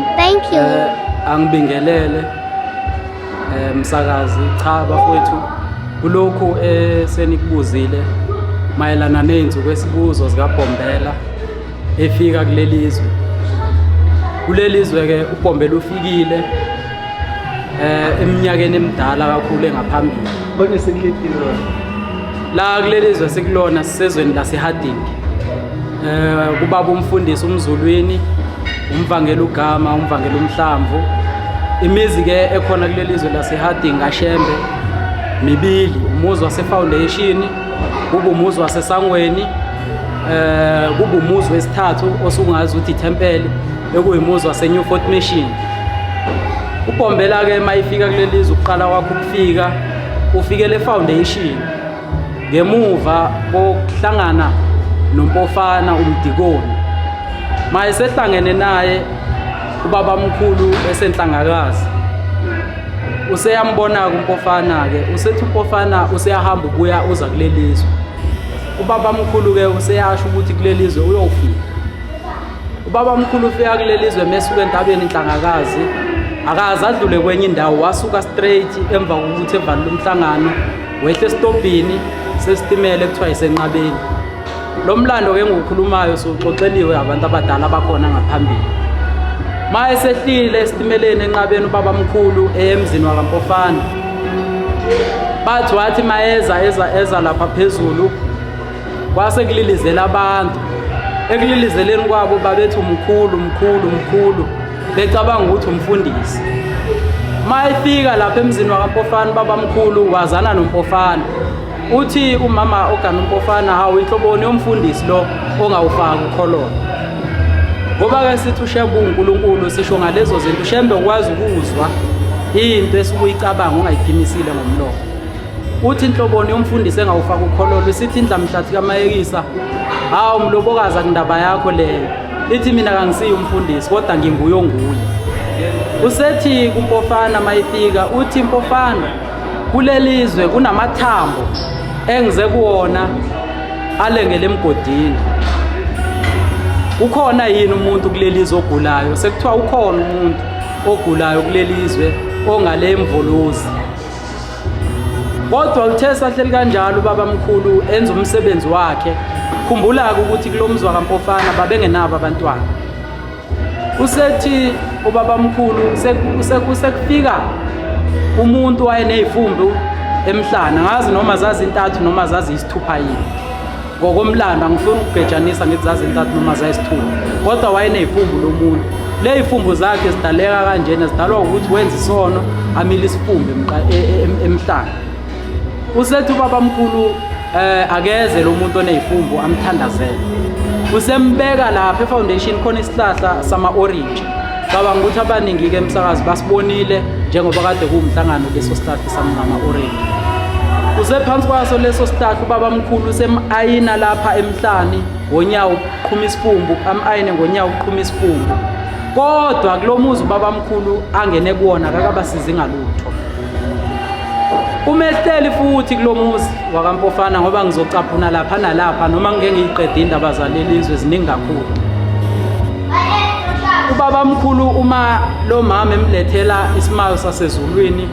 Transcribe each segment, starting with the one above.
thank you. Angibingelele msakazi, cha bafowethu, kulokhu senikubuzile mayelana nezinsuku esibuzo zikaBhombela efika kulelizwe. Kulelizwe ke uBhombela ufikile eminyakeni emidala kakhulu engaphambili. Bone sekhethiwe. La kulelizwe sikulona sisezweni laseHarding. Kubaba umfundisi uMzulwini, umvangela uGama, umvangela uMhlamvu. Imizi ke ekhona kulelizwe laseHarding kaShembe mibili, umuzi waseFoundation, kuba umuzi waseSangweni, kuba umuzi wesithathu osungazi ukuthi iTempele, ekuyimuzi waseNew Fort Mission. uBhombela ke mayifika kulelizwe uqala kwakhe ukufika ufikele eFoundation ngemuva kokuhlangana noMpofana uMdikoni. Mayesehlangene naye ubaba mkhulu esenhlangakazi, useyambona kuMpofana ke, usethi uMpofana useyahamba ubuya uza kulelizwe. Ubaba mkhulu ke useyasho ukuthi kulelizwe uyofika. Ubaba mkhulu ufika kulelizwe mesuka entabeni inhlangakazi, akaze adlule kwenye indawo, wasuka straight emva kokuthi evalile umhlangano wehle esitobhini sesitimela ekuthiwa isenqabeni. Lo mlando ke ngokukhulumayo soxoxeliwe abantu abadala abakhona ngaphambili. Maye sehlile esitimeleni enqabeni ubaba mkhulu emzini wakaMpofana, bathi wathi mayeza lapha phezulu kwase kulilizela abantu. Ekulilizeleni kwabo babethi umkhulu becabanga ukuthi umfundisi. Mayefika lapha emzini wakaMpofana ubaba mkhulu wazana noMpofana, uthi umama ogana uMpofana, hawu inhloboni yomfundisi lo ongawufaka ukholona. Ngoba ke sithi uShembe uNkulunkulu, sisho ngalezo zinto uShembe ukwazi ukuzwa into esukuyicabanga ongayiphimisile ngomlomo. Uthi inhloboni yomfundisi engawufaka ukholona, sithi indlamhlathi kaMayekisa, hawu mlobokazi akundaba yakho leyo, ithi mina kangisiyo umfundisi kodwa nginguye onguye. Usethi kuMpofana mayifika, uthi Mpofana, kulelizwe kunamathambo engize kuwona alengele emgodini. Ukhona yini umuntu kulelizwe ogulayo? Sekuthiwa ukhona umuntu ogulayo kulelizwe ongale emvoluzi. Kodwa uthe sahleli kanjalo ubaba mkhulu enza umsebenzi wakhe, khumbula ukuthi kulomzi wakaMpofana babengenabo abantwana. Usethi ubaba mkhulu sekufika umuntu wayenezifumbu emhlana, ngazi noma zazi 3 noma zazi 6 yini. Ngokomlando angifuni ukugejanisa ngithi zazi 3 noma zazi 6, kodwa wayenezifumbu lo muntu. Lezifumbu zakhe zidaleka kanjena, zidalwa ukuthi wenza isono amile isifumbu emhlana. Usethi ubaba mkhulu akeze lo muntu onezifumbu amthandazele. Usembeka lapha eFoundation khona isihlahla sama-orange. Baba ukuthi abaningi ke emsakazi basibonile njengoba kade kuwumhlangano leso sihlahla sama-orange. Usephansi kwaso leso sihlahla ubaba mkhulu usemayina lapha emhlani ngonyawo uqhuma isifumbu, amayine ngonyawo uqhuma isifumbu. Kodwa kulomuzi ubaba mkhulu angene kuwona akabasizi ngalutho. Umehleli futhi kulomuzi wakaMpofana ngoba ngizocaphuna lapha nalapha noma ngeke ngiyiqede indaba zalelizwe ziningi kakhulu. Ubaba mkhulu uma lo mama emlethela isimalo sasezulwini,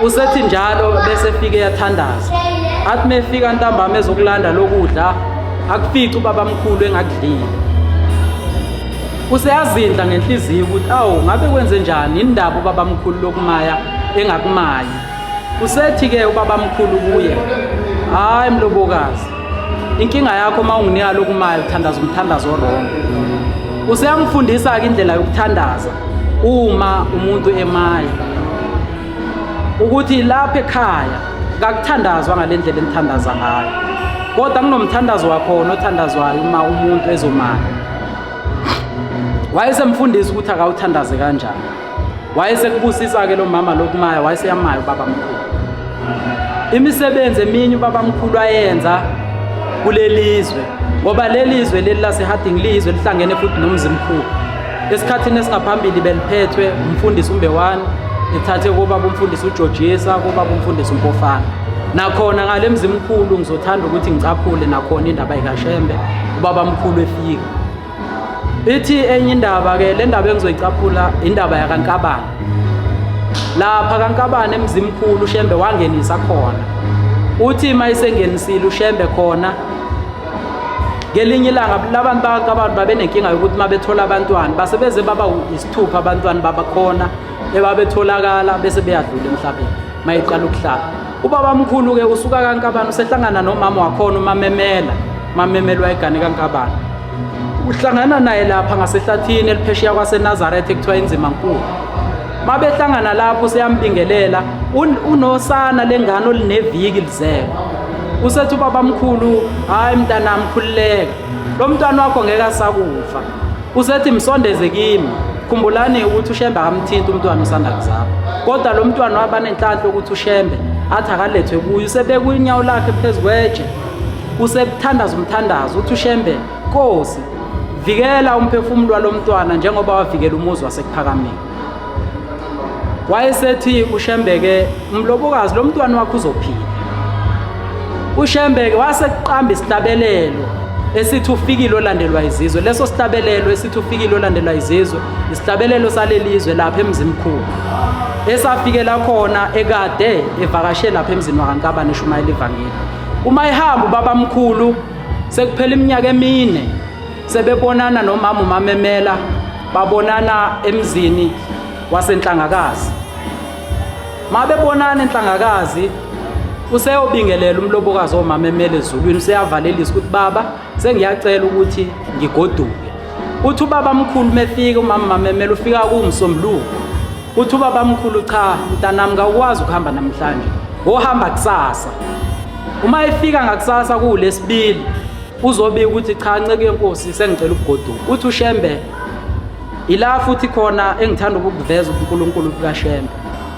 usethi njalo bese fike yathandaza. Athi mefika ntambama ezokulanda lokudla akufica ubaba mkhulu engakudlile. Useyazindla ngenhliziyo ukuthi awu ngabe kwenze njani indaba ubaba mkhulu lokumaya engakumayi. Usethi ke ubaba mkhulu kuye, hayi mlobokazi, inkinga yakho mawunginika lokumaya uthandaza umthandazo wrong. Useyangifundisa ke indlela yokuthandaza uma umuntu emaya, ukuthi lapha ekhaya akuthandazwa ngalendlela enithandaza ngayo, kodwa kunomthandazo wakhona othandazwayo uma umuntu ezomaya. Wayesemfundisa ukuthi akawuthandaze kanjani. Wayesekubusisa ke lo mama lokumaya, wayeseyamaya ubaba mkhulu. Imisebenzi eminye ubaba mkhulu ayenza kulelizwe, ngoba lelizwe leli laseHarding lizwe lihlangene futhi nomzi mkhulu. Esikhathini esingaphambili beliphethwe umfundisi uMbewani, ethathe kubaba umfundisi uJojisa, kubaba umfundisi uMpofana. Nakhona ngale mzi mkhulu ngizothanda ukuthi ngicaphule nakhona indaba ikaShembe ubaba mkhulu efika. ithi enye indaba ke le ndaba engizoyicaphula indaba yakaNkabane. Lapha kaNkabane emzimkhulu uShembe wangenisa khona. Uthi mayisengenisile uShembe khona ngelinye ilanga labantu bakaNkabane babenenkinga yokuthi mabethola abantwana basebeze baba isithupha abantwana babakhona ebabetholakala bese beyadlula emhlabeni mayiqala ukuhlala. Ubaba mkhulu ke usuka kaNkabane usehlangana nomama wakhona umamemela wayegane kaNkabane. Uhlangana naye lapha ngasehlathini eliphesheya kwaseNazaretha ekuthiwa inzimankulu. Mabehlangana lapho useyambingelela unosana lengane olineviki lizeke. Usethi ubaba mkhulu, hayi mntanami khululeka, lo mntwana wakho ngeke asakufa. Usethi msondeze kimi, khumbulani ukuthi uShembe akamthinta umntwana usanda kuzalwa. Kodwa lo mntwana wabanenhlanhla ukuthi uShembe athi akalethwe kuye, usebeka unyawo lakhe phezukweje, usebuthandaza umthandazo uthi uShembe, Nkosi vikela umphefumulo walo mntwana njengoba wavikela umuzi wasekuphakameni. Wayesethi uShembe-ke, mlobokazi lo mntwana wakho uzophila. uShembe-ke wasekuqamba isihlabelelo esithi ufikile olandelwa izizwe. Leso sihlabelelo esithi ufikile olandelwa izizwe isihlabelelo salelizwe lapha emzimkhulu esafikela khona ekade evakashela lapha emzini wakaNkabane eshumayela ivangeli. Uma ehamba ubaba mkhulu sekuphela iminyaka emine sebebonana nomama umamemela, babonana emzini wasenhlangakazi. Mabebonana enhlangakazi useyobingelela umlobokazi omamemela ezulwini, useyavalelisa ukuthi baba sengiyacela ukuthi ngigoduke. Uthi ubaba mkhulu mefika umama mamemela ufika kuMsombuluko. Uthi ubaba mkhulu cha mntanami ngakwazi ukuhamba namhlanje, ohamba kusasa. Uma efika ngakusasa kuLesibili uzobika ukuthi cha nceke yenkosi sengicela ukugoduka. Uthi uShembe ila futhi khona engithanda ukukuveza uNkulunkulu kaShembe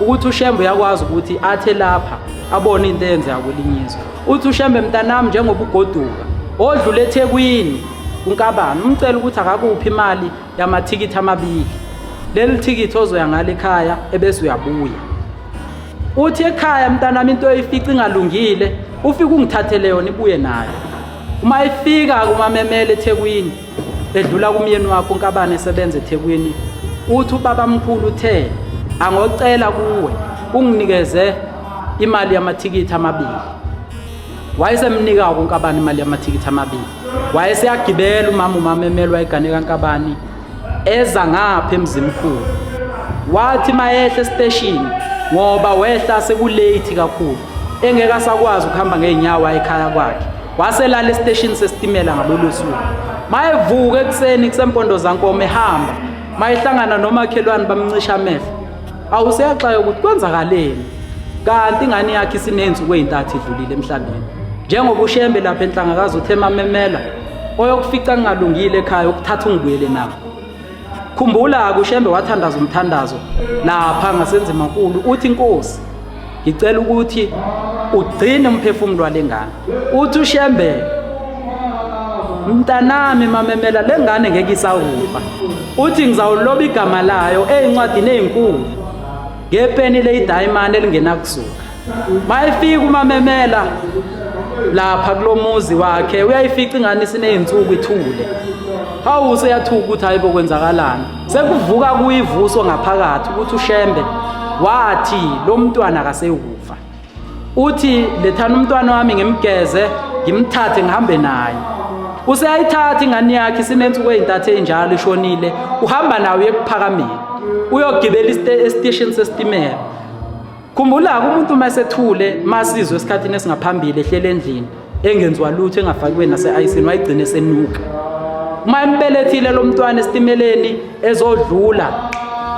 ukuthi uShembe uyakwazi ukuthi athe lapha abone into eyenzeka kwelinye izwe. Uthi uShembe mntanami njengoba ugoduka odlule eThekwini kuNkabane umcela ukuthi akakuphi imali yamathikithi amabili, leli thikithi ozoya ngale ekhaya ebese uyabuya. Uthi ekhaya mntanami into eyifica ingalungile ufike ungithathele yona ibuye nayo. Uma efika kumamemela eThekwini edlula kumyeni wakho uNkabane esebenza eThekwini, uthi ubaba mkhulu uthe angocela kuwe unginikeze imali yamathikithi amabili. Wayesemnika uNkabane imali yamathikithi amabili. Wayeseyagibela umama umamemela wayegane kaNkabane eza ngapha emzimkhulu. Wathi mayehla estation ngoba wehla sekulate kakhulu engeke asakwazi ukuhamba ngeenyawo ekhaya kwakhe, waselala estation sesitimela ngabelusuku. Mayevuka ekuseni kusempondo zankomo ehamba mayehlangana nomakhelwane bamncisha amehlo, awuseyaxaya ukuthi kwenzakaleni kanti ingane yakhe isinenzuku ezintathu idlulile emhlabeni. Njengoba uShembe lapha enhlangakazi uthe mamemela oyokufica ngalungile ekhaya ukuthatha ungibuyele nawo. Khumbula uShembe wathandaza umthandazo lapha ngasenzimankulu uthi Nkosi ngicela ukuthi ugcine umphefumulo walengane. Uthi uShembe mntanami mamemela lengane ngeke isawufa. Uthi ngizawuloba igama layo ezincwadini ezinkulu ngepeni leyidayimani elingenakusuka. Mayefika umamemela lapha kulomuzi wakhe uyayifica ingane isinezinsuku ithule. Hawu useyathuka ukuthi hayibo kwenzakalana. Sekuvuka kuyivuso ngaphakathi ukuthi uShembe wathi lo mntwana akaseyukufa. Uthi lethana umntwana wami ngimgeze ngimthathe ngihambe naye. Useyayithatha ingane yakhe isinensuku ezintathu enjalo ishonile, uhamba nawe ekuphakameni uyogibela estation sesitimela. Khumbula umuntu masethule masizwe esikhathini esingaphambili ehlele endlini engenziwa lutho engafakiwe nase-ayisini wayigcine senuka. Uma embelethile lo mntwana esitimeleni ezodlula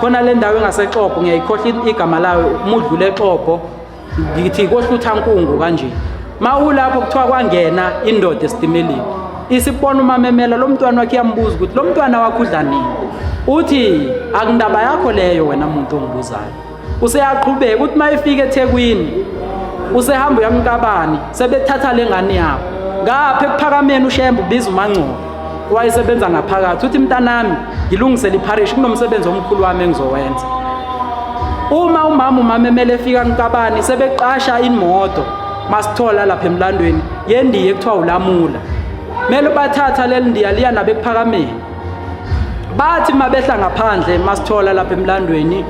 khona le ndawo engasexoxo ngiyayikhohla igama layo umudlule exoxo ngithi kohle uthankungu kanje. Mawulapho kuthiwa kwangena indoda esitimeleni isibona umamemela lo mntwana wakhe yambuza ukuthi lo mntwana wakho udla nini. Uthi akundaba yakho leyo wena muntu ongibuzayo. Useyaqhubeka uthi mayefika eThekwini usehamba uyaMkabane sebethatha lengane yakho ngapha ekuphakameni uShembe ubiza uMangcobo wayesebenza ngaphakathi. Uthi mntanami ngilungisele iparish kunomsebenzi omkhulu wami engizowenza. Uma umama umamemela efika kuNkabane sebeqasha imoto masithola lapha emlandweni yendiye ekuthiwa uLamula. Mele bathatha leli ndiya liya nabe ekuphakameni bathi mabehla ngaphandle masithola lapha emlandweni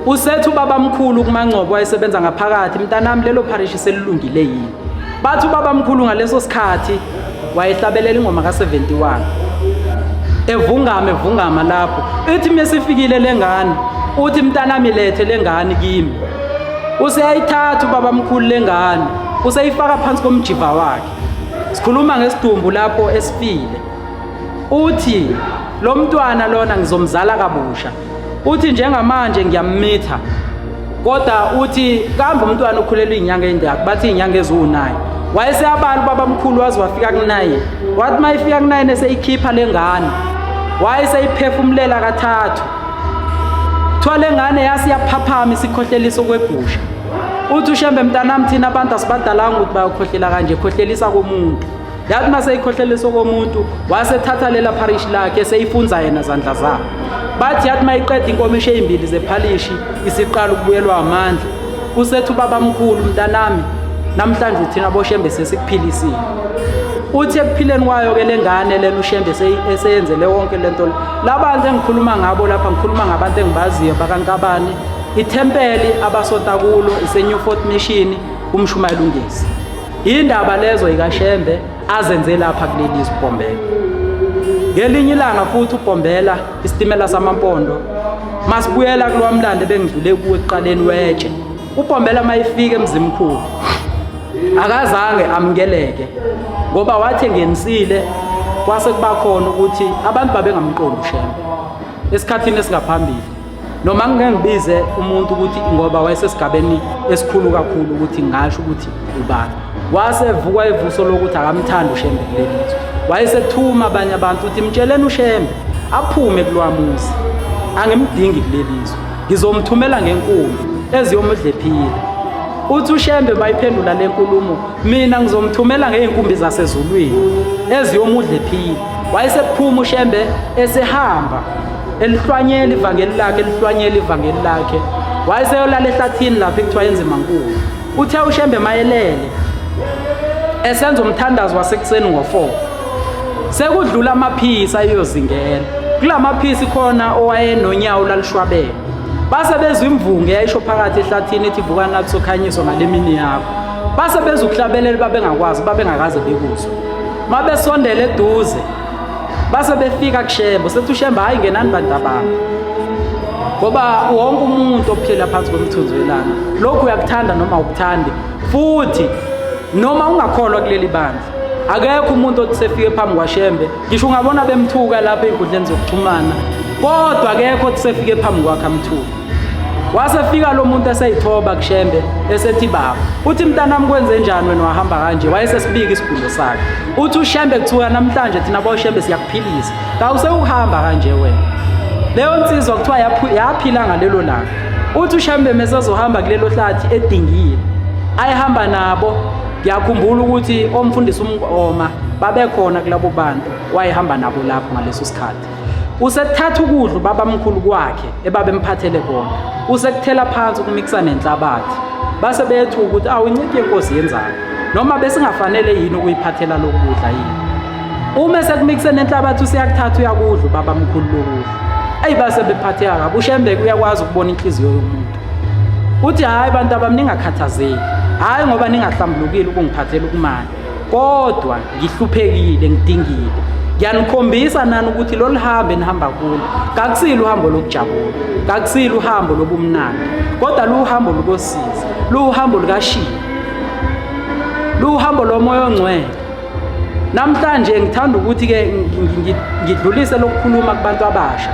usethu babamkhulu kuMangcobo wayesebenza ngaphakathi mntanami lelo parish selilungile yini bathi babamkhulu ngaleso sikhathi wayehlabelela ingoma ka71 evungama lapho ethi mesifikile lengane uthi mntanami lethe lengane kimi useyayithatha babamkhulu lengane useyifaka phansi komjiva wakhe sikhuluma ngesidumbu lapho esifile uthi lo mntwana lona ngizomzala kabusha uthi njengamanje ngiyammitha kodwa uthi kambe umntwana ukhulelwe inyanga endaka bathi inyanga ezu9 wayeseyabala babamkhulu wazi wafika ku9 wathi mayifika ku9 eseyikhipha lengane wayeseyiphefumulela kathathu kuthiwa lengane yasiyaphaphama isikhohleliso kwegusha uthi uShembe mntanami thina abantu asibadalanga ukuthi bayokhohlela kanje khohlelisa komuntu yathi maseyikhohleliso komuntu wasethatha lela parish lakhe seyifunza yena zandla zakhe bathi yathi mayiqeda inkomisho ezimbili zephalishi isiqala ukubuyelwa amandla usethu babamkhulu mntanami namhlanje thina boShembe sesikuphilisile uthi ekuphileni kwayo ke lengane lena uShembe eseyenzele wonke lento labantu engikhuluma ngabo lapha ngikhuluma ngabantu engibaziyo bakaNkabani ithempeli abasonta kulo iseNew Fort Mission umshumayeli ungezi indaba lezo ikaShembe azenze lapha kuleli Bombela ngelinye ilanga futhi uBombela isitimela samampondo masibuyela kulwamlande bengidlule kuwe eqaleni wetshe uBombela mayifika emzimkhulu akazange amkeleke ngoba wathi ngenisile kwase kuba khona ukuthi abantu babengamqondi uShembe esikhathini esingaphambili noma ngingengibize umuntu ukuthi ngoba wayesesigabeni esikhulu kakhulu ukuthi ngasho ukuthi ubani wasevuka ivuso lokuthi akamthanda uShembe kulelizwe wayesethuma abanye abantu uthi mtsheleni uShembe aphume kulwamuzi angimdingi kulelizwe ngizomthumela ngenkulu eziyomudlephile uthi uShembe bayiphendula lenkulumo mina ngizomthumela ngeenkumbi zasezulwini eziyomudlephile wayesephuma uShembe esehamba elihlwanyela ivangeli lakhe wayeseyolala ehlathini lapha ekuthiwa yenzimankulu uthe uShembe mayelele esenza umthandazo wasekuseni ngo4 sekudlula amaphisi ayozingela kulamaphisi khona owayenonyawo lalishwabela base bezwe imvunge yayisho phakathi ehlathini ethi vuka nathi sokhanyiswa ngalemini yakho base bezukuhlabelela babengakwazi babengakaze bekuzwe mabesondela eduze base befika kuShembe sethi uShembe hayi ngenani bantu abami ngoba wonke umuntu ophilela phansi komthunzi welanga lokhu uyakuthanda noma ukuthandi futhi noma ungakholwa kuleli bandla akekho umuntu otsefike phambi kwaShembe ngisho ungabona bemthuka lapha enkundleni zokuxhumana kodwa akekho otsefike phambi kwakhe amthuka wasefika lo muntu eseyithoba kuShembe esethi baba uthi mntanami kwenze njani wena wahamba kanje wayesesibika isigulo sakhe uthi uShembe kuthiwa namhlanje thina boShembe siyakuphilisa kawusewuhamba kanje wena leyo nsizwa kuthiwa yaphila ngalelo langa uthi uShembe mesezohamba kulelo hlathi edingile ayihamba nabo ngiyakhumbula ukuthi omfundisi umngoma babekhona kulabo bantu wayehamba nabo lapho ngaleso sikhathi usethatha ukudla babamkhulu kwakhe ebabemphathele kona usekuthela phansi ukumikisa nenhlabathi base bethu ukuthi awuncike inkosi yenzalo noma besingafanele yini ukuyiphathela lokudla yini uma sekumikise nenhlabathi usiyakuthatha uyakudla babamkhulu lokudla ayibase bephatheka kabi uShembe uyakwazi ukubona inhliziyo yomuntu uthi hayi bantu abamningakhathazeki hayi ngoba ningahlambulukile ukungiphathela ukumani kodwa ngihluphekile ngidingile ngiyanikhombisa nani ukuthi lo lihambe nihamba kulo kakusile uhambo lokujabula kakusile uhambo lobumnandi kodwa luhambo lukosiza luhambo lukashiya luhambo lomoya ongcwele namhlanje ngithanda ukuthi ke ngidlulise lokukhuluma kubantu abasha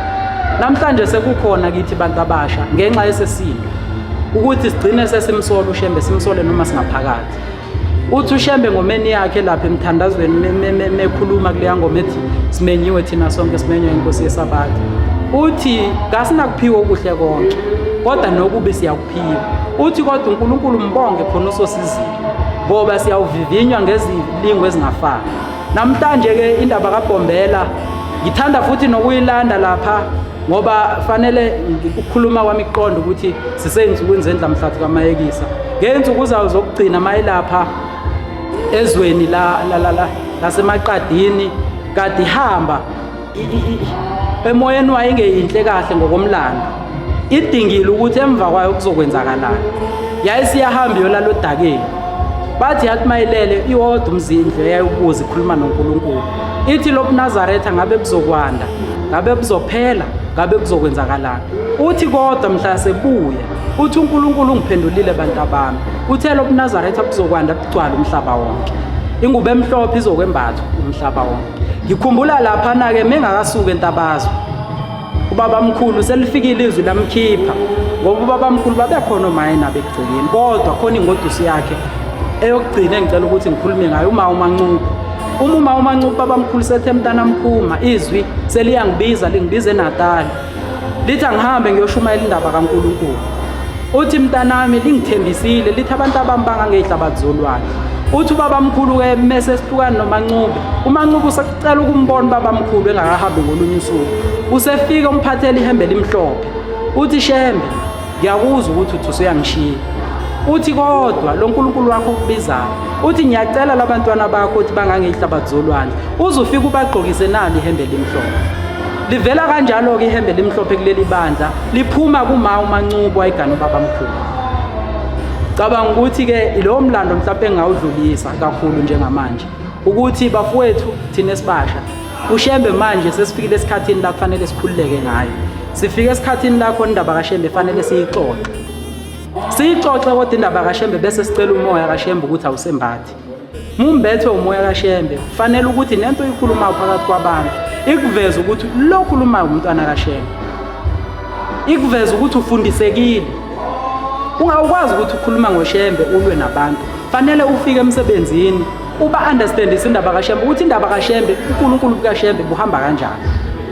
namhlanje sekukhona kithi abantu abasha ngenxa yesesimo ukuthi sigcine sesimsola uShembe simsole noma singaphakathi uthi uShembe ngomeni yakhe lapha emthandazweni mekhuluma kuleya ngoma ethi simenyiwe thina sonke simenywe inkosi yesabatha uthi kasinakuphiwa okuhle konke kodwa nokubi siyakuphiwa uthi kodwa uNkulunkulu mbonge khona usosizile ngoba siyawuvivinywa ngezilingo ezingafani namhlanje ke indaba kaBombela ngithanda futhi nokuyilanda lapha ngoba fanele ukukhuluma kwami iqondo ukuthi sisenzukwini zendla mhlathi kaMayekisa ngenzuku zayo zokugcina mayelapha ezweni lasemaqadini kade ihamba emoyeni wayengeyinhle kahle ngokomlando, idingile ukuthi emva kwayo kuzokwenzakalana. Yayisiyahamba yolala odakeni. Bathi yathi mayilele iwodwa umzindlu eyayibuza ikhuluma noNkulunkulu. Ithi lo Nazaretha ngabe kuzokwanda, ngabe kuzophela, ngabe kuzokwenzakalana. Uthi kodwa mhla sebuya, uthi uNkulunkulu ungiphendulile bantabami. Uthe lo Nazaretha kuzokwanda kugcwala umhlaba wonke. Ingubo emhlophe izokwembathwa umhlaba wonke. Ngikhumbula lapha na ke mengakasuka eNtabazo. Ubaba mkhulu selifikile izwi lamkhipha. Ngoba ubaba mkhulu babekhona omayina bekugcikeni. Kodwa khona ingodusi yakhe eyokugcina engicela ukuthi ngikhulume ngayo uMaNcube. uMaNcube baba mkhulu sethe mntana mphuma izwi seliyangibiza lingibize eNatal. Lithi angihambe ngiyoshumayela indaba kaNkulunkulu. Uthi mntanami lingithembisile lithi abantu abambanga ngehlabathi zolwandle. Uthi baba mkhulu ke mase sihlukana noMaNcube. uMaNcube usacela ukumbona baba mkhulu engakahambi ngolunye usuku. Usefika umphathele ihembe limhlophe. Uthi Shembe, ngiyakuzwa ukuthi uthi usuyangishiya. Uthi kodwa lo nkulunkulu wakho ukubizayo. Uthi ngiyacela labantwana bakho ukuthi bangangehlabathi zolwandle. Uzufika ubagqokise nalo ihembe limhlophe. Livela kanjalo ke ihembe limhlophe kuleli bandla, liphuma uMaNcube wayigana ubaba mkhulu. Cabanga ukuthi ke lo mlando mhlawumbe engawudlulisa kakhulu njengamanje. Ukuthi bafowethu thina esibasha, uShembe manje sesifikile esikhathini la kufanele sikhululeke ngayo. Sifike esikhathini la khona indaba kaShembe fanele siyixoxe. Siyixoxe kodwa indaba kaShembe bese sicela umoya kaShembe ukuthi awusembathi. Mumbethwe umoya kaShembe, kufanele ukuthi nento oyikhulumayo phakathi kwabantu ikuveze ukuthi lo khulumayo umntwana kaShembe. Ikuveze ukuthi ufundisekile. Ungakwazi ukuthi ukhuluma ngoShembe ulwe nabantu. Fanele ufike emsebenzini uba understandise indaba kaShembe ukuthi indaba kaShembe uNkulunkulu kaShembe buhamba kanjani.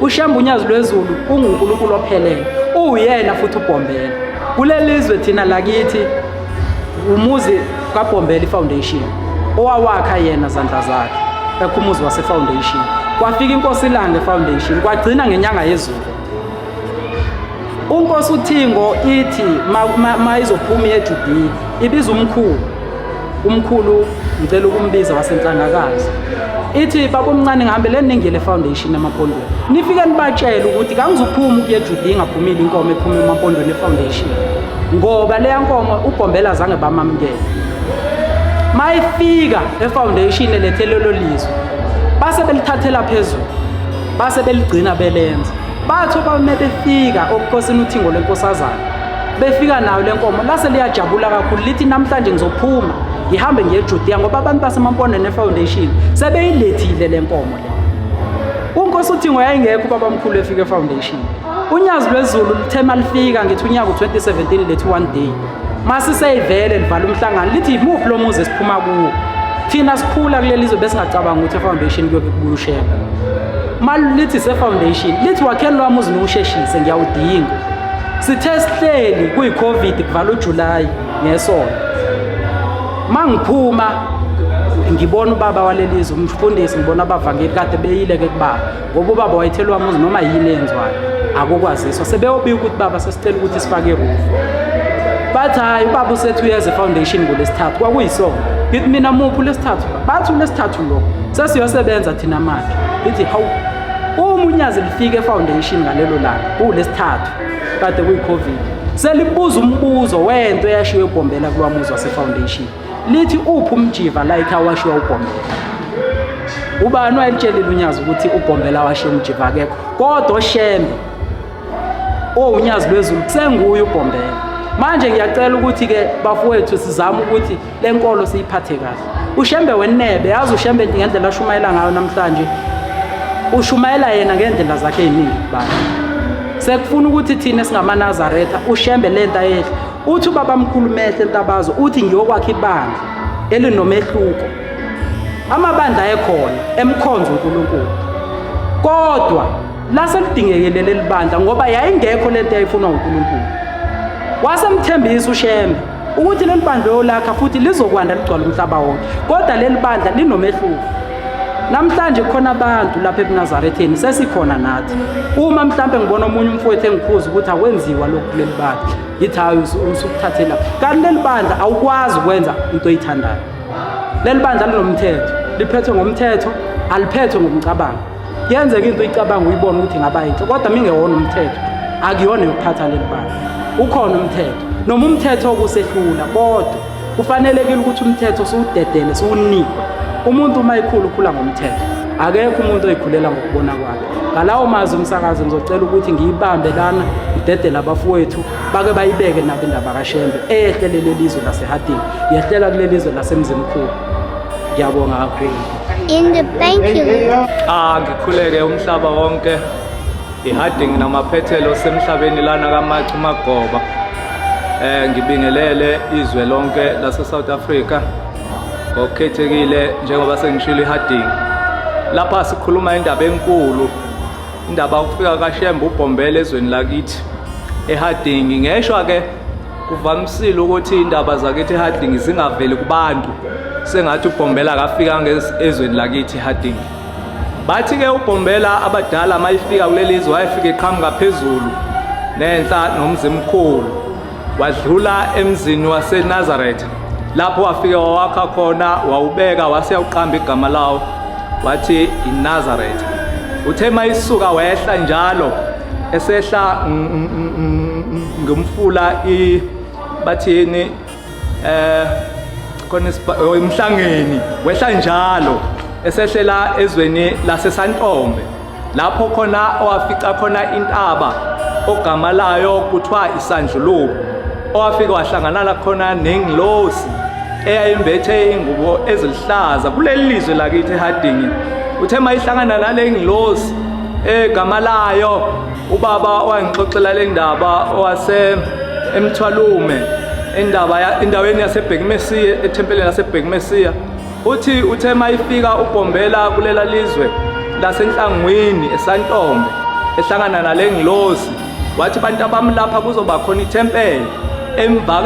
uShembe unyazi lwezulu unguNkulunkulu ophelele. Uyena futhi uBhombela. Kulelizwe thina lakithi umuzi kaBhombela iFoundation. Owawakha yena zandla zakhe. Ekumuzi waseFoundation. Kwafika inkosi Lange eFoundation kwagcina ngenyanga yezulu. Unkosi uThingo ithi mayizophuma eJudiya ibiza umkhulu ngicela ukumbiza wasenhlangakazi. Ithi baba omncane ngihambele ningile eFoundation eMampondweni. Nifike nibatshela ukuthi kangizophuma ukuya eJudiya ngaphumile inkomo ephuma eMampondweni eFoundation. Ngoba leya nkomo uBhombela zange bamamukele. Mayifika eFoundation elethelelo lizwe. Base belithathela phezulu. Base beligcina belenza. Batho bame befika obukhosini uThingo lenkosazana. Befika nayo lenkomo lase liyajabula kakhulu lithi namhlanje ngizophuma ngihambe ngiye eJudiya ngoba abantu baseMampondweni eFoundation sebeyilethile lenkomo le. Unkosi uThingo yayingekho baba mkhulu efika eFoundation. Unyazi lwezulu lithema lifika ngithi unyaka u2017 lethi one day. Mase seyivele livala umhlangano lithi imuphi lo muzi esiphuma kuwo. Thina sikhula kulelizwe bese ngacabanga ukuthi eFoundation kuyokubuya uShembe. Mali lithi seFoundation lithi wakhela lo muzi nosheshise ngiyawudinga. Sithe sihleli kuyiCovid kuvala uJuly ngesonto. Mangiphuma ngibona ubaba walelizwe umfundisi ngibona abavangeli kade beyile ke kubaba ngoba ubaba wayethelwa umuzi noma yini enzwayo akukwaziswa sebeyobika ukuthi baba sesicela ukuthi sifake iroof. Bathi hayi ubaba usethu uyeza eFoundation ngolesithathu kwakuyisona. Ngithi mina muphi lesithathu? Bathi lesithathu lo sesiyosebenza thina manje. Lithi hawu umunyazi lifike eFoundation ngalelo langa kulesithathu kade kuyiCovid. Selibuza umbuzo wento eyashiwe uBhombela kulwamuzi waseFoundation. Lithi uphi umjiva la ekhaya washiwa uBhombela. Ubani wayetshelile unyazi ukuthi uBhombela washiya umjiva akekho kodwa uShembe unyazi lwezulu kusenguye uBhombela. Manje ngiyacela ukuthi ke bafowethu sizame ukuthi lenkolo siyiphathe kahle. uShembe wenebe yazi uShembe ngendlela ashumayela ngayo namhlanje ushumayela yena ngendlela zakhe eziningi bani. Sekufuna ukuthi thina singamaNazaretha uShembe lento ayehle uthi ubaba mkhulu mehle eNtabazo uthi ngiyokwakha ibandla elinomehluko. Amabandla ekhona emkhonzo uNkulunkulu. Kodwa laselidingekele leli bandla ngoba yayingekho lento eyayifunwa uNkulunkulu. Wasemthembisa uShembe ukuthi leli bandla yolakha futhi lizokwanda ligcwala umhlaba wonke. Kodwa leli bandla linomehluko. Namhlanje khona abantu lapha eNazaretheni sesikhona nathi. Uma mhlambe ngibona omunye umfowethu engikhuza ukuthi akwenziwa lokhu kuleli bandla, yithi hayi usukuthathela. Kanti leli bandla awukwazi ukwenza into oyithandayo. Leli bandla linomthetho, liphethwe ngomthetho, aliphethwe ngomcabango. kuyenzeka into uyicabanga uyibona ukuthi ingaba yinhle kodwa mingewona umthetho akuyona yokuphatha leli bala ukhona umthetho noma umthetho okusehlula kodwa kufanelekile ukuthi umthetho siwudedele siwunikwe umuntu uma ekhulu ukhula ngomthetho akekho umuntu oyikhulela ngokubona kwakhe ngalawo mazwi umsakazi ngizocela ukuthi ngiyibambe lana ngidedele abafowethu bake bayibeke nabo indaba kaShembe eyehlelele lizwe laseHarding yehlela kuleli lizwe laseMzimkhulu ngiyabonga kakhulu Thank you. Ngikhuleke umhlaba wonke iHarding namaphethelo semhlabeni lana kaMachu Magoba ngibingelele izwe lonke lase South Africa ngokukhethekile njengoba sengishilo iHarding lapha sikhuluma indaba enkulu indaba ukufika kaShembe uBhombela ezweni lakithi eHarding ngeshwa ke kuvamisile ukuthi indaba zakithi eHarding zingaveli kubantu sengathi uBhombela akafika ezweni lakithi eHarding bathi ke uBhombela abadala mayifika kuleli izwe wayefika eqhamuka phezulu nenhla nomzimkhulu wadlula emzini waseNazareth lapho wafika wawakha khona wawubeka wasiyaqamba igama lawo wathi iNazareth uthe mayisuka wehla njalo esehla ngumfula bathini emhlangeni wehla njalo esehlela ezweni laseSantombe lapho khona owafica khona intaba ogama layo kuthiwa iSandlulubu owafika wahlangana khona nengilosi eyayimbethe ingubo ezilihlaza kuleli lizwe lakithi eHarding uthe mayihlangana nale ngilosi egama layo ubaba wangixoxela le ndaba owase eMthwalume endaweni yaseBhekmesiya ethempeleni laseBhekmesiya uthi uthe mayifika uBhombela kulela lizwe lasenhlangwini eSantombe ehlangana nale ngilosi wathi bantu abamlapha kuzoba khona ithempeli emva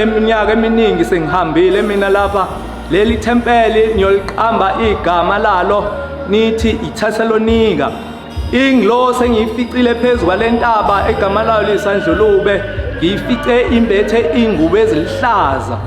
eminyaka eminingi sengihambile mina lapha leli thempeli niyoliqamba igama lalo nithi iThesalonika ingilosi engiyificile phezulu kwalentaba egama layo liSandlulube ngiyifice imbethe ingubo ezilihlaza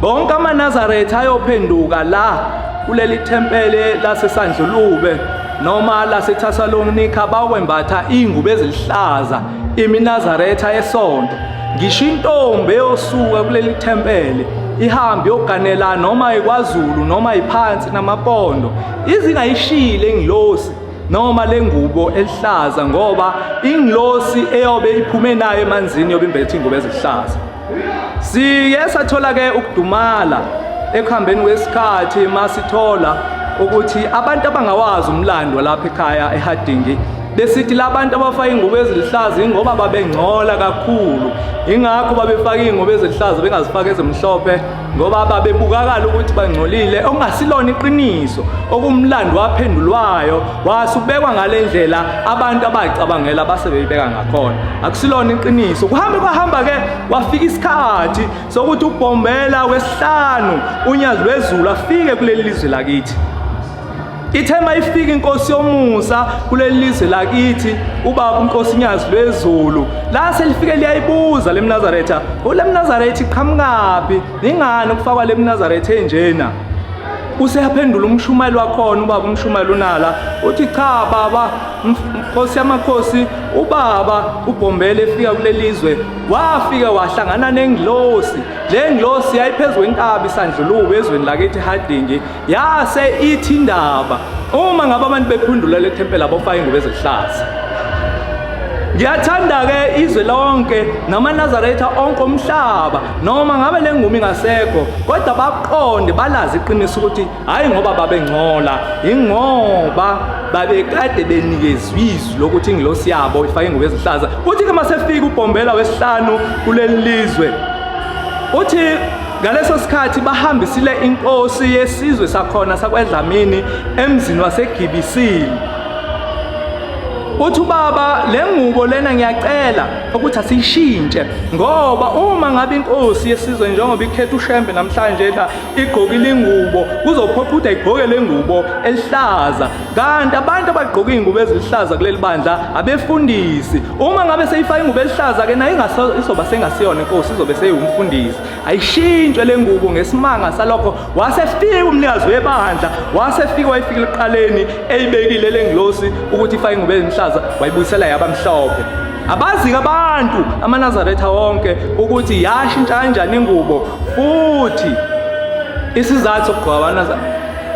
bonke amaNazaretha ayophenduka la kuleli thempeli laseSandlulube noma laseThesalonika bakwembatha ingubo ezilihlaza iminazaretha esonto ngisho intombi eyosuka kuleli thempeli ihambe yoganela noma iKwaZulu noma iphansi namapondo izingayishile ingilosi noma lengubo elihlaza ngoba ingilosi eyobe iphume nayo emanzini yobe imbethe ingubo ezihlaza siye sathola ke ukudumala ekuhambeni kwesikhathi masithola ukuthi abantu abangawazi umlando lapha ekhaya eHarding besithi labantu abafaka ingubo ezilihlaza ingoba babengcola kakhulu ingakho babefaka ingubo ezilihlaza bengazifaka ezimhlophe ngoba babebukakala ukuthi bangcolile okungasilona iqiniso okumlando waphendulwayo wasubekwa ngalendlela abantu abacabangela basebeyibeka ngakhona akusilona iqiniso kuhamba ke wafika isikhathi sokuthi uBhombela wesihlanu unyazi lwezulu afike kuleli lizwe lakithi ithema ifika inkosi yomusa kuleli lizwe lakithi ubaba uNkosinyazi lwezulu la selifike liyayibuza leMnazaretha uleMnazaretha iqhamukapi ingani ukufakwa leMnazaretha enjena useyaphendula umshumayeli wakhona ubaba umshumayeli unala uthi cha baba Nkosi yamakhosi ubaba uBhombela efika kuleli lizwe wafika wahlangana nengilosi le ngilosi yayiphezulu intaba iSandlulubu ezweni lakithi eHarding yase ithi indaba uma ngabe abantu bephundula le thempeli abofaka ingubo ezihlaza ngiyathanda ke izwe lonke namaNazaretha onke omhlaba noma ngabe lengumo ingasekho kodwa baqonde balazi iqiniso ukuthi hayi ngoba babengcola ingoba babekade benikezwe izwi lokuthi ingilosi yabo ifake ingubo ezihlaza uthi ke masefika uBhombela wesihlanu kuleli lizwe uthi ngaleso sikhathi bahambisile inkosi yesizwe sakhona sakweDlamini emzini waseGibisili uthi ubaba le ngubo lena ngiyacela ukuthi asiyishintshe ngoba uma ngabe inkosi yesizwe njengoba ikhetha uShembe namhlanje la igqokile ingubo kuzophoqa ukuthi ayigqoke le ngubo elihlaza kanti abantu abagqoka ingubo ezihlaza kuleli bandla abefundisi uma ngabe seyifaka ingubo elihlaza ke nayo izoba sengasiyona inkosi izobe seyumfundisi ayishintshwe le ngubo ngesimanga salokho wasefika umnikazi webandla wasefika wayifikile eqaleni eyibekile lengilosi ukuthi ifake ingubo emhlaza wayibuyisela yabamhlophe abazi abantu amaNazaretha wonke ukuthi yashintsha kanjani ingubo futhi isizathu sokugqoka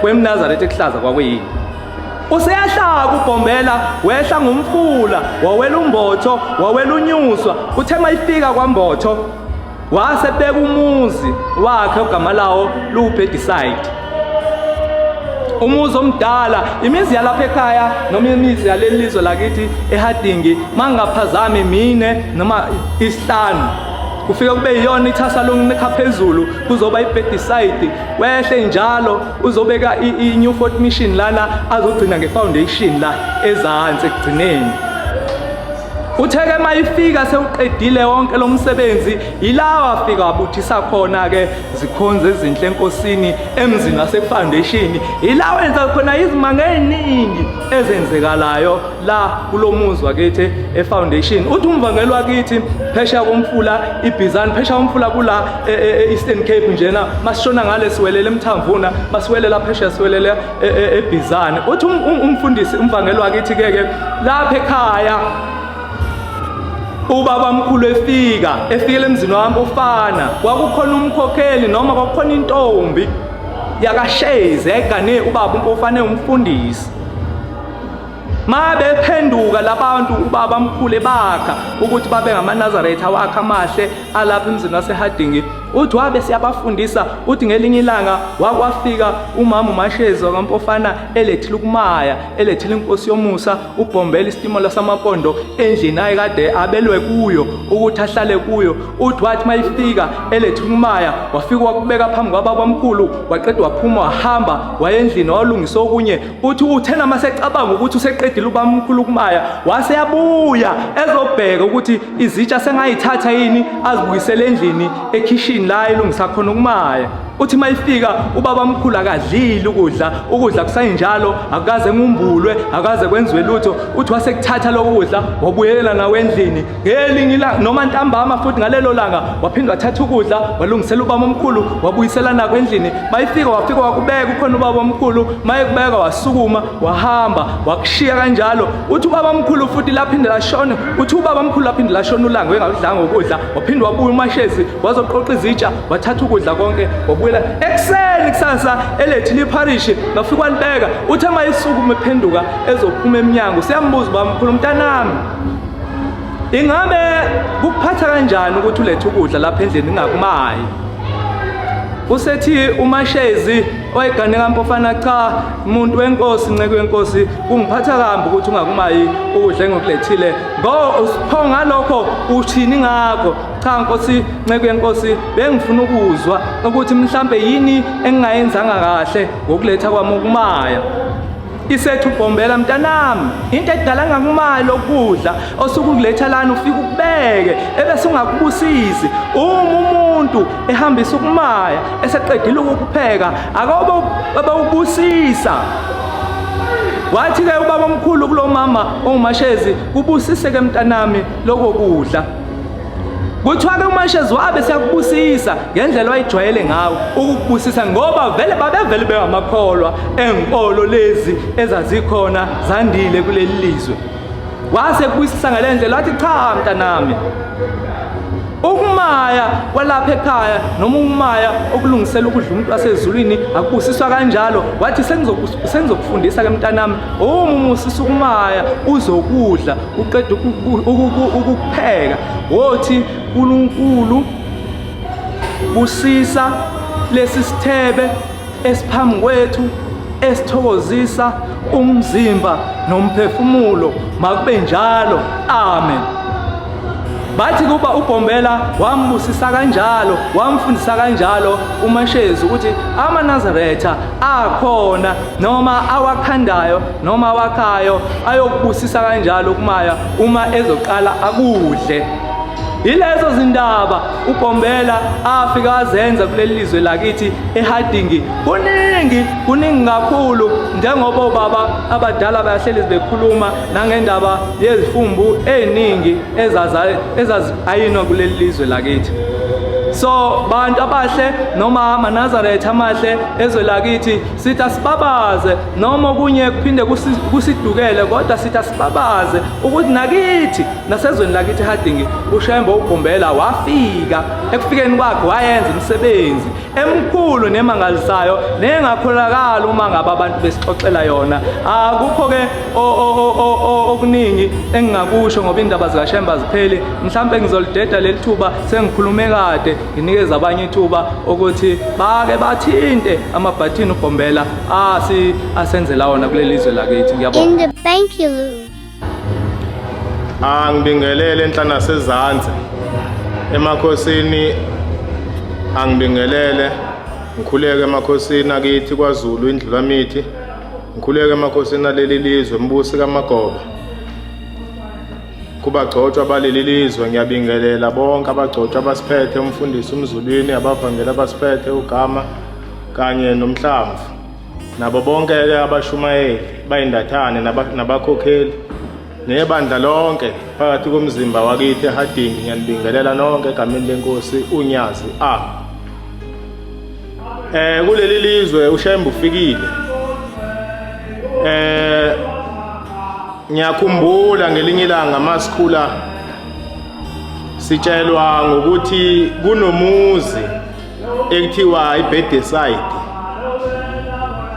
kwemNazaretha ehlaza kwakuyini useyahlaka uBhombela wehla ngumfula wawela uMbotho wawela uNyuswa uthe mayifika kwaMbotho wasebeka umuzi wakhe ogama lawo luBedeside umuzi omdala imizi yalapha ekhaya noma imizi yaleli lizwe lakithi eHadingi mangaphazami mine noma isihlanu kufika kube yiyona ithasa longinekha phezulu kuzoba iBedeside wehle njalo uzobeka iNew Fort Mission lana azogcina ngefoundation la ezansi ekugcineni utheke mayifika sewuqedile wonke lo msebenzi ilawa wafika wabuthisa khona ke zikhonze ezinhle enkosini emzini wasefoundation ilawa wenza khona izimanga eziningi ezenzekalayo la kulomuzi wakithi efoundation uthi umvangelo wakithi phesha komfula iBizana phesha komfula kula eEastern Cape njena masishona ngale siwelele eMthamvuna masiwelela phesha siwelela eBizana uthi umfundisi umvangelo wakithi ke lapha ekhaya ubaba mkhulu efikele emzini wami ufana kwakukhona umkhokheli noma kwakukhona intombi yakasheze yayigane ubaba uMpofane umfundisi mabe phenduka labantu ubaba mkhulu bakha ukuthi babe ngamaNazaretha wakhe amahle alapha emzini waseHadingi uthi wabe siyabafundisa uthi ngelinye ilanga wakwafika umama uMashezi kaMpofana elethile ukumaya elethile inkosi yomusa uBhombela istimela samapondo endlini ayekade abelwe kuyo ukuthi ahlale kuyo uthi wathi mayifika elethile ukumaya wafika wakubeka phambi kwababa mkhulu waqeda waphuma wahamba wayendlini walungisa okunye uthi uthena masecabanga ukuthi useqedile ubaba mkhulu ukumaya wase yabuya ezobheka ukuthi izitsha sengayithatha yini azibuyisele endlini ekitchen la ilungisa khona ukumaya uthi mayifika ubaba mkhulu akadlile ukudla kusayinjalo akaze ngumbulwe akaze kwenziwe lutho uthi wasekuthatha lokudla wabuyela nawe endlini ngelinye ilanga noma ntambama futhi ngalelo langa waphinda wathatha ukudla walungisela ubaba omkhulu wabuyisela nawe endlini mayifika wafika wakubeka ukhona ubaba omkhulu mayekubeka wasukuma wahamba wakushiya kanjalo uthi ubaba omkhulu futhi laphinda lashona uthi ubaba omkhulu laphinda lashona ulanga engalidlanga ukudla waphinda wabuya uMashezi wazoqoqa izitsha wathatha ukudla konke wabuyela ekseni kusasa elethile iparish ngafika walibeka uthe mayisukume phenduka ezophuma eminyango siyambuza ubaba mkhulu mntanami ingabe kuphatha kanjani ukuthi ulethe ukudla lapha endlini ingakumayi usethi uMashezi oyigane kaMpofana cha umuntu wenkosi inceke wenkosi kungiphatha kambi ukuthi ungakumayi ukudla ngokulethile ngosipho ngalokho uthini ngakho cha nkosi inceke yenkosi bengifuna ukuzwa ukuthi mhlambe yini engingayenzanga kahle ngokuletha kwami ukumaya isethu uBhombela mntanami into edala ngakumayi lokudla osukuletha lana ufika ukubeke ebese ungakubusisi umuntu ehambisa ukumaya eseqedile ukupheka akabe ubusisa wathi ke ubaba omkhulu kulomama ongumashezi kubusise ke mntanami lokho kudla kuthiwa ke uMashezi wabe siyakubusisa ngendlela wayijwayele ngawo ukukubusisa ngoba vele babevele bengamakholwa enkolo lezi ezazikhona zandile kuleli lizwe wase kubusisa ngalendlela wathi cha mntanami ukumaya walapha ekhaya noma ukumaya okulungisela ukudla umuntu wasezulwini akubusiswa kanjalo wathi sengizokufundisa ke mntanami umusisa ukumaya uzokudla uqeda ukupheka wothi uNkulunkulu busisa lesi sithebe esiphambi kwethu esithokozisa umzimba nomphefumulo makube njalo amen bathi kuba uBhombela wambusisa kanjalo, wamfundisa kanjalo uMashezi ukuthi amaNazaretha akhona noma awakhandayo noma awakhayo ayokubusisa kanjalo kumaya uma ezoqala akudle. Yilezo zindaba uBhombela afika azenza kuleli lizwe lakithi eHardinge. Kuningi kakhulu, njengoba obaba abadala bayahleli bekhuluma nangendaba yezifumbu eziningi ezazayinwa kuleli lizwe lakithi. So bantu abahle noma amaNazaretha amahle ezwe lakithi sithi asibabaze, noma kunye kuphinde kusidukele, kodwa sithi asibabaze ukuthi nakithi nasezweni lakithi eHardinge uShembe uBhombela wafika. Ekufikeni kwakhe wayenza imisebenzi emkhulu nemangalisayo nengakholakala uma ngaba abantu besixoxela yona. Akukho-ke okuningi engingakusho ngoba indaba zikaShembe azipheli. Mhlawumbe ngizolideda leli thuba sengikhulume kade, nginikeza abanye ithuba ukuthi bake bathinte amabhathini uBhombela asenzela wona kuleli lizwe lakithi. Ngiyabonga. Thank you, Lou. Angibingelele enhlana sezantsi emakhosini, angibingelele, ngikhuleke emakhosini akithi kwaZulu iNdlulamithi, ngikhuleke emakhosini aleli lizwe Mbusi kaMagoba, kubagcotshwa baleli lizwe. Ngiyabingelela bonke abagcotshwa abasiphethe, umfundisi uMzulwini, abavangeli abasiphethe uGama kanye noMhlamvu, nabo bonke abashumayeli bayindathane nabakhokheli nebandla lonke phakathi komzimba wakithi eHardinge. Ngiyanibingelela nonke egameni lenkosi uNyazi kuleli lizwe uShembe ufikile. Ngiyakhumbula ngelinye ilanga masikhula sitshelwa ngokuthi kunomuzi ekuthiwa iBedeside,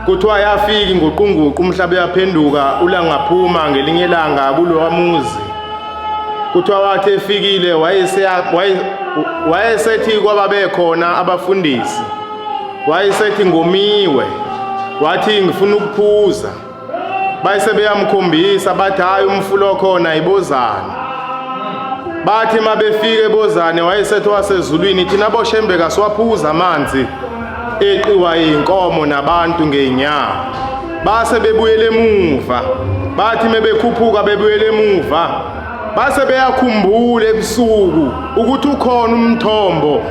kuthiwa yafika inguqunguqu umhlaba yaphenduka ulangaphuma ngelinye ilanga kulowa muzi. Kuthiwa wathi efikile wayesethi kwababekhona abafundisi, wayesethi ngomiwe, wathi ngifuna ukuphuza. Bayesebeyamkhombisa bathi hayi umfulo khona iBozane. Bathi mabefike eBozane wayesethi wasezulwini thina boShembe kasiwaphuza amanzi eqiwa inkomo nabantu ngeenyawo. Base bebuyele emuva, bathi mebekhuphuka bebuyele emuva, base beyakhumbula ebusuku ukuthi ukhona umthombo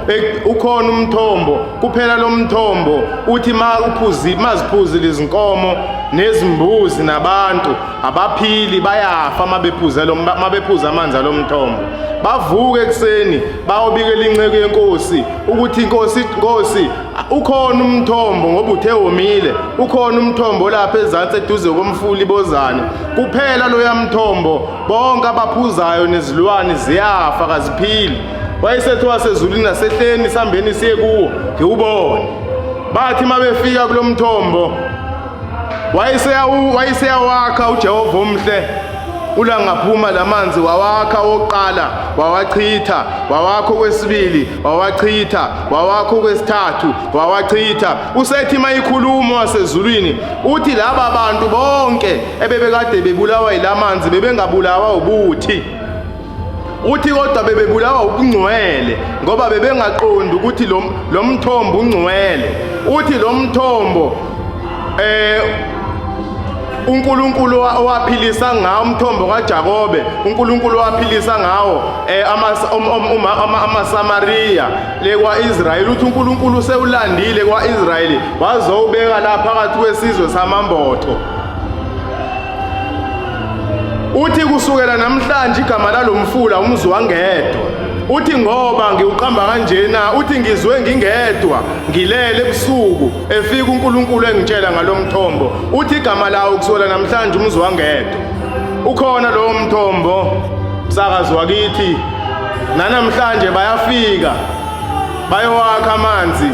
kuphela lo mthombo uthi maziphuzile izinkomo nezimbuzi nabantu abaphili bayafa mabephuza amanzi alo mthombo. Bavuke ekuseni bayobikela inceke yenkosi ukuthi inkosi ukhona umthombo ngoba uthe womile, ukhona umthombo lapha ezantsi eduze komfula iBozane. Kuphela lo yamthombo bonke abaphuzayo nezilwane ziyafa kaziphili. Wayesethi wasezulwini nasehleni sihambeni siye kuwo ngiwubone. Bathi mabefika kulo mthombo wayeseyawakha uJehova omhle ulangaphuma lamanzi, wawakha oqala wawachitha, wawakha okwesibili wawachitha, wawakha okwesithathu wawachitha. Usethi mayikhuluma wasezulwini uthi laba bantu bonke ebebekade bebulawa yilamanzi bebengabulawa ubuthi, uthi kodwa bebebulawa ubungcwele ngoba bebengaqondi ukuthi lo mthombo ungcwele. Uthi lo mthombo uNkulunkulu owaphilisa ngawo umthombo kaJakobe, uNkulunkulu owaphilisa ngawo amaSamariya lekwa-Israyeli. Uthi uNkulunkulu sewulandile kwa-Israyeli wazowubeka la phakathi kwesizwe samambotho. Uthi kusukela namhlanje igama lalomfula umzwangedwa. Uthi ngoba ngiuqamba kanjena, uthi ngizwe ngingedwa ngilele ebusuku efika uNkulunkulu engitshela ngalomthombo. Uthi igama lawo kusukela namhlanje umzwangedwa. Ukhona lo mthombo msakazi wakithi, nanamhlanje bayafika bayowakha amanzi,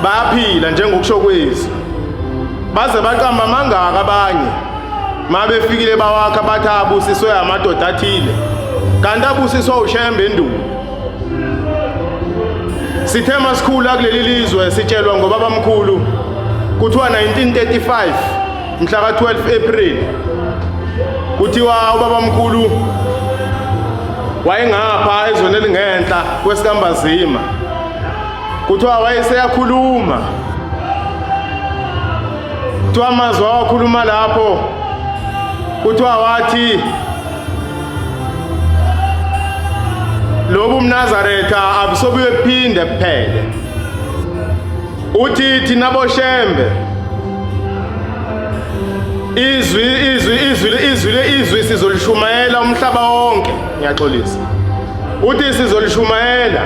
bayaphila njengokusho kwezwi. Baze baqamba mangaka abanye mabefikile bawakha bathi abusiswe amadoda athile, kanti abusiswa uShembe endulo. Sithe masikhula kuleli lizwe sitshelwa ngobabamkhulu kuthiwa 1935 mhla ka 12 April kuthiwa ubabamkhulu wayengapha ezweni elingenhla kwesikambazima kuthiwa wayeseyakhuluma kuthiwa amazwi awakhuluma lapho kuthiwa wathi lobu mNazaretha abusobuye phinde kuphele uthi thina boshembe izwi sizolishumayela umhlaba wonke ngiyaxolisa uthi sizolishumayela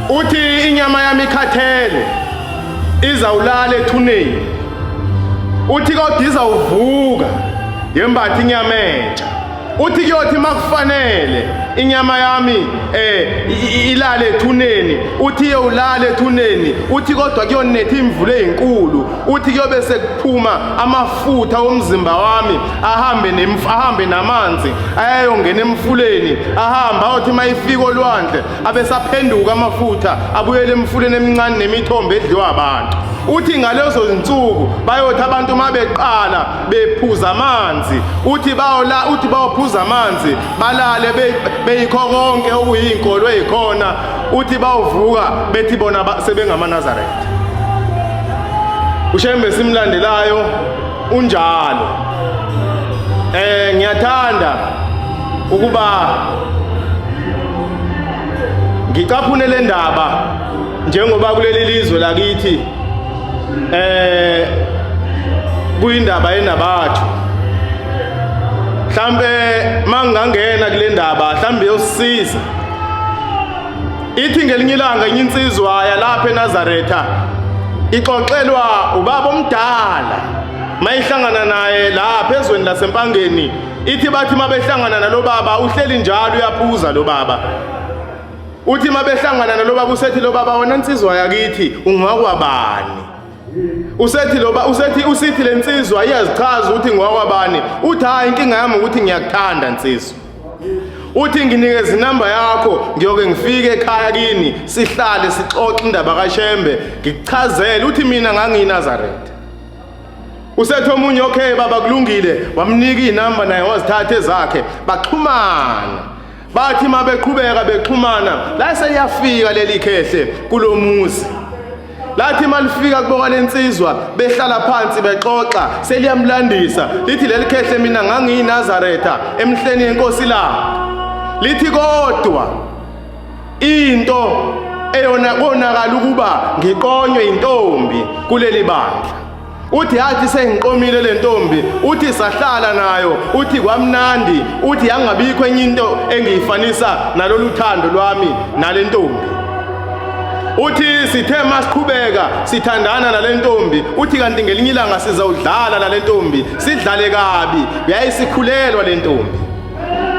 uthi inyama yami ikhathele izawulala ethuneni uthi kodwa izawuvuka yembatha inyama entsha uthi kuyothi makufanele inyama yami ilale ethuneni uthi iyolala ethuneni uthi kodwa kuyonetha imvula ezinkulu uthi kuyobe sekuphuma amafutha omzimba wami ahambe namanzi ayayongena emfuleni ahamba ayothi mayifika olwandle abesaphenduka amafutha abuyele emfuleni emincane nemithombo edliwa abantu uthi ngalezo zinsuku bayothi abantu mabeqala bephuza amanzi uthi bawophuza amanzi balale beyikho konke okuyinkolo ezikhona uthi bawuvuka bethi bona sebengamaNazaretha ushembe simlandelayo unjalo ngiyathanda ukuba ngicaphune le ndaba njengoba kuleli lizwe lakithi kuyindaba yenabathu mhlambe mangangena kule ndaba mhlambe yosisiza ithi ngelinye ilanga insizwa yalapha eNazaretha ixoxelwa ubaba omdala mayihlangana naye lapha ezweni lasempangeni ithi bathi mabehlangana nalo baba uhleli njalo uyaphuza lo baba uthi mabehlangana nalo baba usethi lo baba wena insizwa yakithi ungakwabani usethi lensizwa iyazichaza ukuthi ngwakwabani uthi hayi inkinga yami ukuthi ngiyakuthanda insizwa uthi nginikeza inamba yakho ngiyoke ngifike ekhaya kini sihlale sixoxe indaba kaShembe ngikuchazele uthi mina ngangiyinazaretha usethi omunye okay baba kulungile wamnika inamba naye wazithatha ezakhe baxhumana bathi mabeqhubeka bexhumana la seyafika leli khehle kulomuzi lathi malifika kuboka lensizwa behlala phansi bexoxa seliyamlandisa lithi leli khehle mina ngangiyinazaretha emhleni yenkosi la lithi kodwa into eyona konakala ukuba ngiqonywe intombi kuleli bandla uthi hathi sengiqomile le ntombi uthi sahlala nayo uthi kwamnandi uthi yangabikho enye into engiyifanisa nalolu thando lwami nale ntombi uthi sithe masiqhubeka sithandana nale ntombi uthi kanti ngelinye ilanga sizawudlala nale ntombi sidlale kabi yayisikhulelwa le ntombi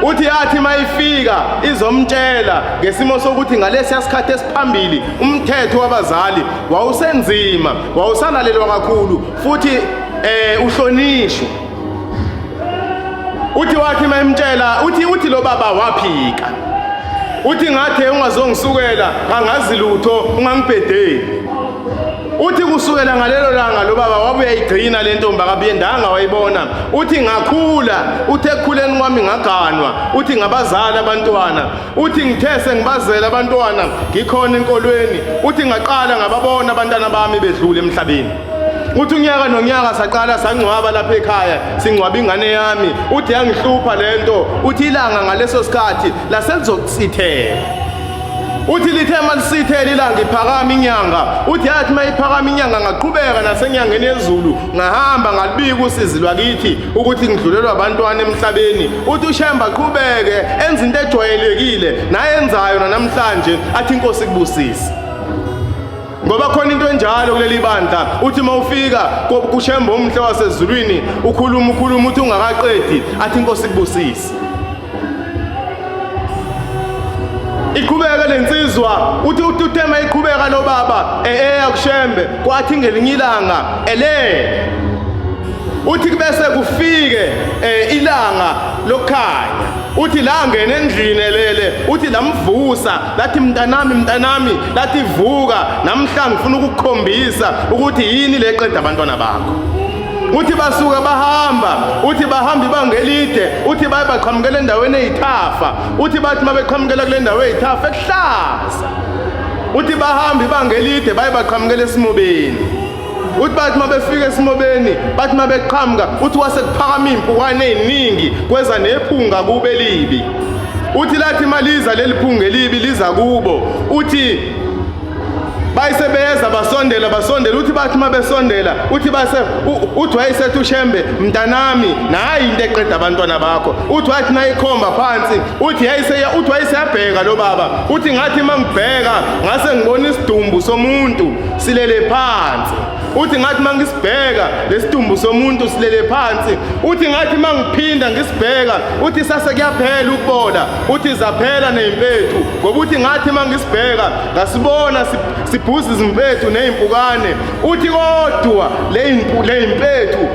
uthi yathi mayifika izomtshela ngesimo sokuthi ngalesi yasikhathi esiphambili umthetho wabazali wawusenzima wawusalalelwa kakhulu futhi uhlonishwa uthi wathi mayimtshela uthi lo baba waphika uthi ngathe ungazongisukela angazi lutho ungangibhedeli uthi kusukela ngalelo langa lo baba wabuye igcina le ntombi akabiyendanga wayibona uthi ngakhula uthe ekukhuleni kwami ngaganwa uthi ngabazali abantwana uthi ngithese ngibazela abantwana ngikhona enkolweni uthi ngaqala ngababona abantwana bami bedlula emhlabeni uthi unyaka nonyaka saqala sangcwaba lapha ekhaya singcwaba ingane yami uthi yangihlupha lento uthi ilanga ngaleso sikhathi laselizokusithela uthi lithe malisithela ilanga iphakama inyanga uthi yathi mayiphakama inyanga ngaqhubeka nasenyangeni yezulu ngahamba ngalibika usizi lwakithi ukuthi ngidlulelwa abantwana emhlabeni uthi uShembe aqhubeke enza into ejwayelekile nayenzayo namhlanje athi inkosi kubusise ngoba khona into enjalo kuleli bandla uthi mawufika kuShembe omhle wasezulwini ukhuluma uthi ungakaqedi athi inkosi kubusise iqhubeka lensizwa uthi uthema iqhubeka lo baba kuShembe kwathi ngelinye ilanga uthi bese kufike ilanga lokhanya uthi la ngene endlini lele uthi lamvusa lathi mntanami lathi vuka namhlanje ngifuna ukukukhombisa ukuthi yini leqeda abantwana bakho uthi basuka bahamba, uthi bahamba ibanga elide, uthi baye baqhamukela endaweni eyithafa, uthi bathi mabeqhamukela kule ndawo eyithafa eKhlaza, uthi bahamba ibanga elide baye baqhamukela eSimobeni, uthi bathi mabefika eSimobeni bathi mabeqhamuka uthi wasekuphakama impukane eziningi kweza nephunga kube libi, uthi lathi maliza leli phunga elibi liza kubo, uthi bayisebeza basondela uthi bathi mabesondela uthi uthi wayesethi uShembe mntanami nayi into eqeda abantwana bakho, uthi wathi nayikhomba phansi uthi wayeseyabheka lo baba, uthi ngathi mangibheka ngase ngibona isidumbu somuntu silele phansi, uthi ngathi mangisibheka lesidumbu somuntu silele phansi, uthi ngathi mangiphinda ngisibheka uthi sase kuyaphela ukubola, uthi zaphela nezimpethu, ngoba uthi ngathi mangisibheka ngasibona sibhuza izimpethu nezimpukane, uthi kodwa lezimpethu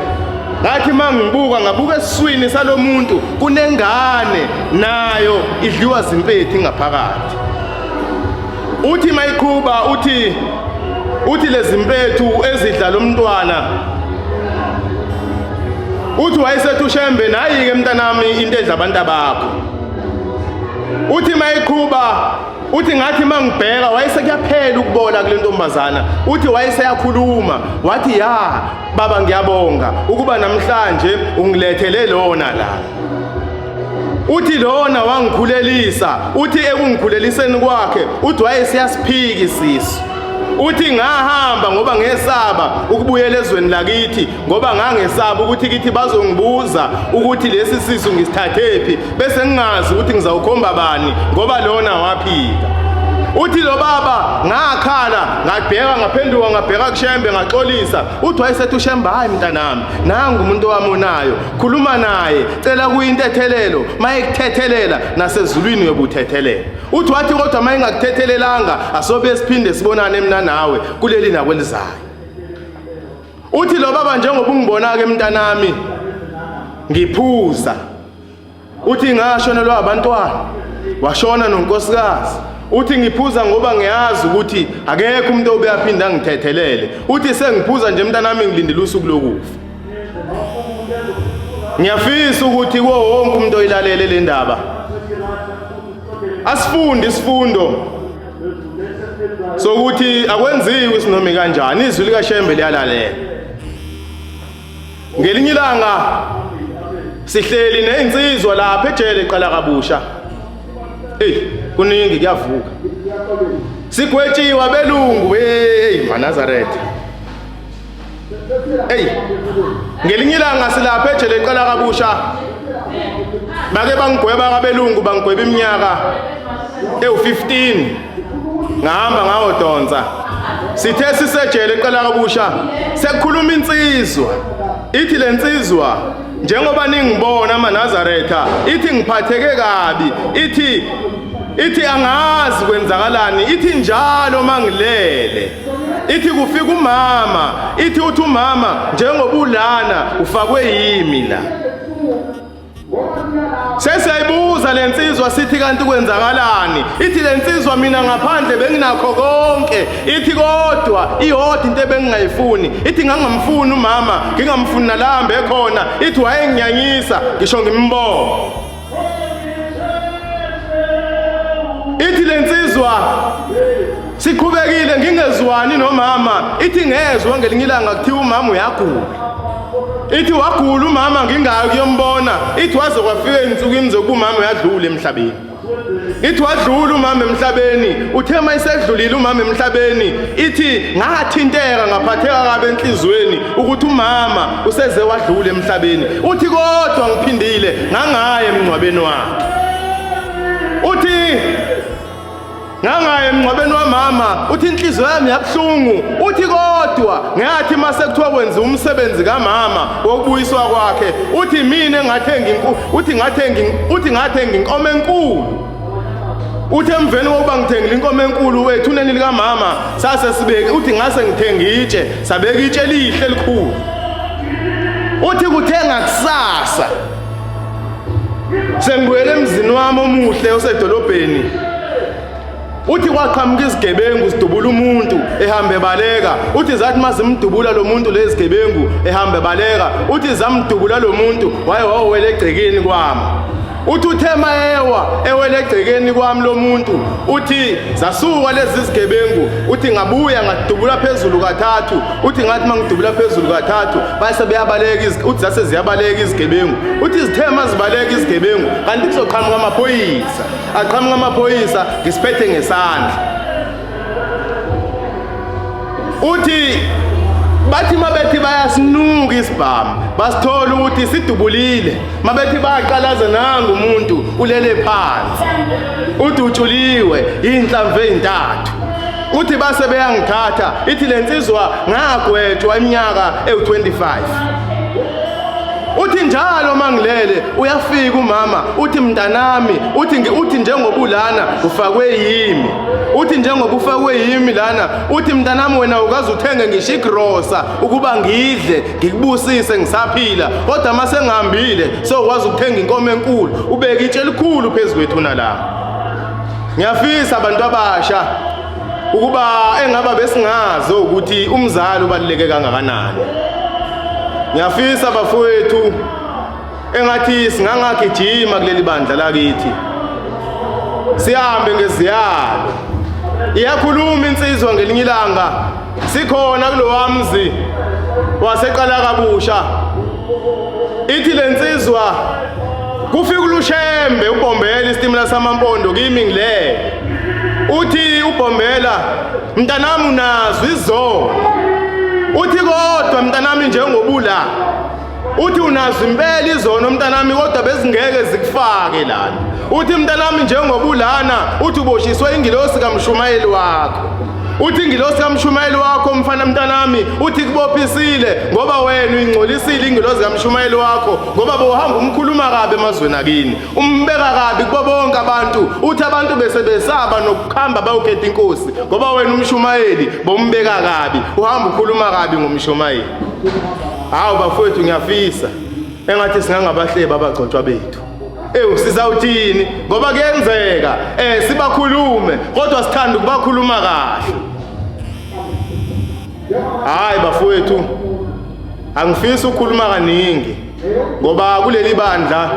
ngathi mangibuka ngabuka esiswini salomuntu kunengane nayo idliwa zimpethu ngaphakathi, uthi mayiqhuba uthi lezi mpethu ezidla lo mntwana, uthi wayesethi uShembe nayi-ke mntanami into edla abantu bakho, uthi mayiqhuba uthi ngathi mangibheka wayesekuyaphela ukubola kule ntombazana, uthi wayeseyakhuluma wathi ya baba ngiyabonga ukuba namhlanje ungilethele lona la, uthi lona wangikhulelisa, uthi ekungikhuleliseni kwakhe uthi wayeseyasiphika isisu, uthi ngahamba ngoba ngesaba ukubuyela ezweni lakithi, ngoba ngangesaba ukuthi kithi bazongibuza ukuthi lesi sisu ngisithathephi bese ngingazi ukuthi ngizawukhomba bani ngoba lona waphika. Uthi lo baba ngakhala ngabheka ngaphenduka ngabheka kuShembe ngaxolisa, uthi wayesethi uShembe hayi mntanami nangu umuntu wami unayo, khuluma naye cela kuyintethelelo mayekuthethelela nasezulwini uyobuthethelela. Uthi wathi kodwa mayengakuthethelelanga asobe siphinde sibonane mina nawe kuleli nakwelizayo. Uthi lo baba njengoba ungibona ke mntanami ngiphuza, uthi ngashonelwa abantwana washona nonkosikazi, uthi ngiphuza ngoba ngiyazi ukuthi akekho umuntu obeyaphinda ngithethelele, uthi sengiphuza nje mntanami ngilindele usuku lokufa. Ngiyafisa ukuthi kuwo wonke umuntu oyilalele le ndaba asifunde isifundo sokuthi akwenziwe isinomi kanjani, izwi likaShembe liyalalela. Ngelinye ilanga sihleli neinsizwa lapha ejele eqala kabusha, kuningi kuyavuka, sigwetshiwe abelungu maNazaretha. Ngelinye ilanga silapha ejele eqala kabusha, bake bangigweba abelungu, bangigweba iminyaka ewu-15, ngahamba ngawodonsa. Sithe sisejele eqala kabusha sekukhuluma insizwa, ithi le nsizwa njengoba ningibona maNazaretha, ithi ngiphatheke kabi, ithi angazi kwenzakalani, ithi njalo mangilele, ithi kufika umama, ithi uthi umama njengoba ulana ufakwe yimi la. Sesiyayibuza le nsizwa sithi kanti kwenzakalani, ithi le nsizwa mina ngaphandle benginakho konke, ithi kodwa iyodwa into ebengingayifuni, ithi ngangamfuni umama, ngingamfuni nalamba ekhona, ithi wayenginyanyisa ngisho ngimbona. Ithi le nsizwa siqhubekile ngingezwani nomama, ithi ngezwe ngelinye ilanga kuthiwa umama uyagula, ithi wagula umama ngingayo kuyombona, ithi waze kwafika izinsukwini zokuba umama uyadlula emhlabeni, ithi wadlula umama emhlabeni. Uthe mayisedlulile umama emhlabeni, ithi ngathinteka ngaphatheka kabe enhlizweni ukuthi umama useze wadlula emhlabeni, uthi kodwa ngiphindile ngangaye emngcwabeni wakhe, uthi ngangaye emngcwabeni wamama, uthi inhliziyo yami yabuhlungu, uthi kodwa ngathi mase kuthiwa kwenza umsebenzi kamama wokubuyiswa kwakhe, uthi mina uthi ngathenga inkomo enkulu, uthi emveni kokuba ngithengile inkomo enkulu wethu uneni likamama sase sibeke, uthi ngase ngithenga itshe sabeka itshe elihle elikhulu, uthi kuthenga kusasa sengibuyele emzini wami omuhle osedolobheni, uthi kwaqhamuka izigebengu sidubula umuntu ehamba ebaleka, uthi zathi mazimdubula lo muntu lezigebengu ehamba ebaleka, uthi zamdubula lo muntu wayewele egcekeni kwami. Uthi uthema ewele egcekeni kwami lo muntu, uthi zasuka lezi zigebengu, uthi ngabuya ngadubula phezulu kathathu, uthi ngathi mangidubula phezulu kathathu base beyabaleka uthi zase ziyabaleka izigebengu, uthi zithema zibaleka izigebengu kanti kuzoqhamuka amaphoyisa, aqhamuka amaphoyisa ngisiphethe ngesandla. Uthi bathi mabethi bayasinuka isibhamu basithola ukuthi sidubulile, mabethi bayaqalaza nangu umuntu ulele phansi, uthi utshuliwe inhlamvu ezintathu. Uthi base beyangithatha, ithi lensizwa ngagwetshwa iminyaka ewu-25. Uthi njalo mangilele uyafika umama, uthi mntanami, uthi njengobulana ufakwe yimi, uthi njengoba ufakwe yimi lana, uthi mntanami wena ukaze uthenge ngisho igrosa ukuba ngidle ngikubusise ngisaphila, kodwa mase ngihambile sokwazi ukuthenga inkomo enkulu ubeke itshe elikhulu phezukwethu nala. Ngiyafisa abantu abasha ukuba engaba besingazi ukuthi umzali ubaluleke kangakanani. Ngiyafisa bafowethu engathi singangagijima kuleli bandla lakithi, sihambe ngeziyalo. Iyakhuluma insizwa ngelinye ilanga sikhona kulowa mzi waseqala kabusha, ithi lensizwa kufika uLushembe uBombela isitimela samampondo kimi ngilele. Uthi uBombela mntanami unazo izono, uthi kodwa mntanami njengobula, uthi unazo impela izono mntanami kodwa bezingeke zikufake lana. Uthi mntanami njengobulana, uthi uboshiswe ingilosi kaMshumayeli wakho, uthi ingilosi kaMshumayeli wakho mfana mntanami, uthi kubophisile ngoba wena uyingcolisile ingilosi kaMshumayeli wakho, ngoba bohamba umkhuluma kabi emazweni akini, umbeka kabi kubo bonke abantu. Uthi abantu bese besaba nokukhamba bayokhetha inkosi ngoba wena uMshumayeli bombeka kabi, uhamba ukhuluma kabi ngomshumayeli. Hawu bafowethu ngiyafisa engathi singangabahleba abagcotshwa bethu. Sizawuthini ngoba kuyenzeka sibakhulume kodwa sithanda ukubakhuluma kahle. Hayi bafowethu angifisi ukukhuluma kaningi ngoba kuleli bandla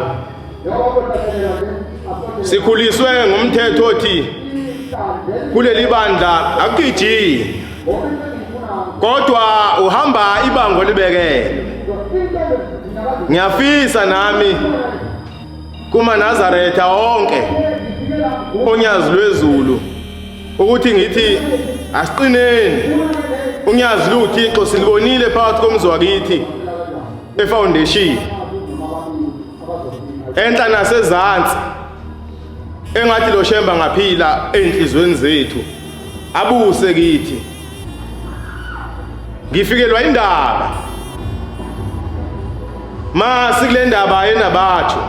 sikhuliswe ngumthetho othi kuleli bandla akugijimi kodwa uhamba ibango libekele. Ngiyafisa nami kuma Nazaretha wonke unyazi lwezulu ukuthi ngithi asiqineni, unyazi luThixo silibonile phakathi komzi wakithi efoundation enhla nasezantsi, engathi lo Shemba ngaphila enhlizweni zethu abuse kithi. Ngifikelwa indaba masikule ndaba yena batho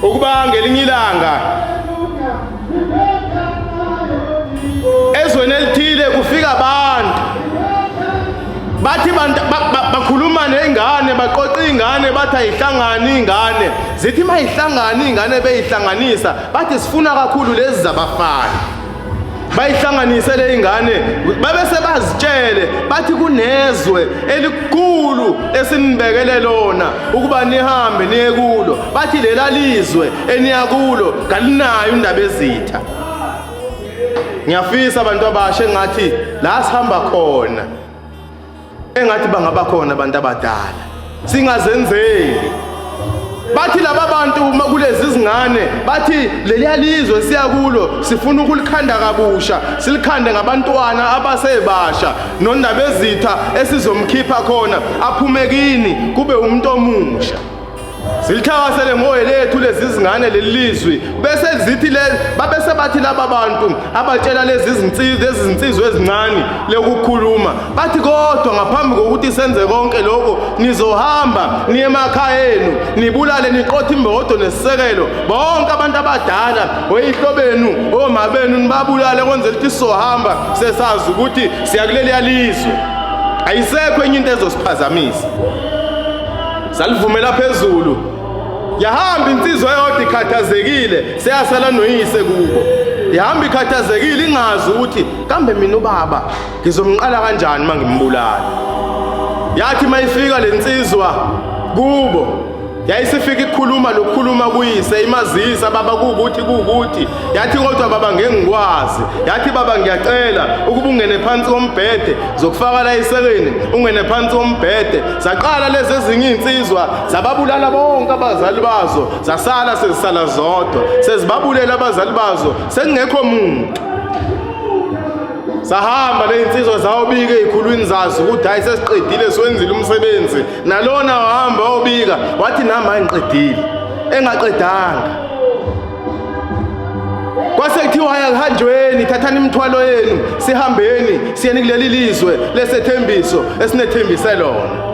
ukuba ngelinye ilanga ezweni elithile kufika abantu bathi bakhuluma nezingane, baqoqa izingane, bathi ayihlangani izingane, zithi mayihlangana izingane beyihlanganisa bathi sifuna kakhulu lezi zabafana, bayihlanganise le ingane babese bazitshele bathi kunezwe elikhulu esinibekele lona ukuba nihambe niye kulo, bathi lela lizwe eniya kulo kalinayo indaba ezitha. Ngiyafisa abantu abasha engathi la sihamba khona engathi bangaba khona abantu abadala singazenzeli. Bathi laba bantu kulezi izingane bathi leliya lizwe siya kulo sifuna ukulikhanda kabusha, silikhande ngabantwana abasebasha nondaba ezitha esizomkhipha khona aphume kini kube umuntu omusha. Silithakasele ngoye lethu lezi izingane lelizwi bese zithi babese bathi laba bantu abatshela lezi izinsizwa ezincane lokukhuluma bathi kodwa ngaphambi kokuthi senze konke lokho nizohamba niye emakhaya enu nibulale niqothe imbodo nesisekelo bonke abantu abadala oyihlobenu omabenu nibabulale kwenzela ukuthi sizohamba sesazi ukuthi siyakuleli yalizwe ayisekho enye into ezosiphazamisa. Salivumela phezulu yahamba insizwa yodwa ikhathazekile seyasala noyise kubo. ihamba ikhathazekile ingazi ukuthi kambe mina ubaba ngizomqala kanjani mangimbulala. Yathi mayifika lensizwa kubo yayisifika ikhuluma lokukhuluma kuyise imazisa baba kukuthi yathi kodwa baba ngeke ngikwazi. Yathi baba ngiyacela ukuba ungene phansi kombhede zokufaka la isekeni ungene phansi kombhede. Zaqala lezi ezinye insizwa zababulala bonke abazali bazo zasala sezisala zodwa sezibabulela abazali bazo sekungekho muntu. Sahamba le insizwa zawubika ezikhulwini zazo ukuthi hayi sesiqedile siwenzile umsebenzi. Nalona wahamba wobika wathi nami angiqedile engaqedanga. Kwase kuthiwa ayahanjweni thathani imithwalo yenu sihambeni siyeni kuleli lizwe lesethembiso esinethembise lona.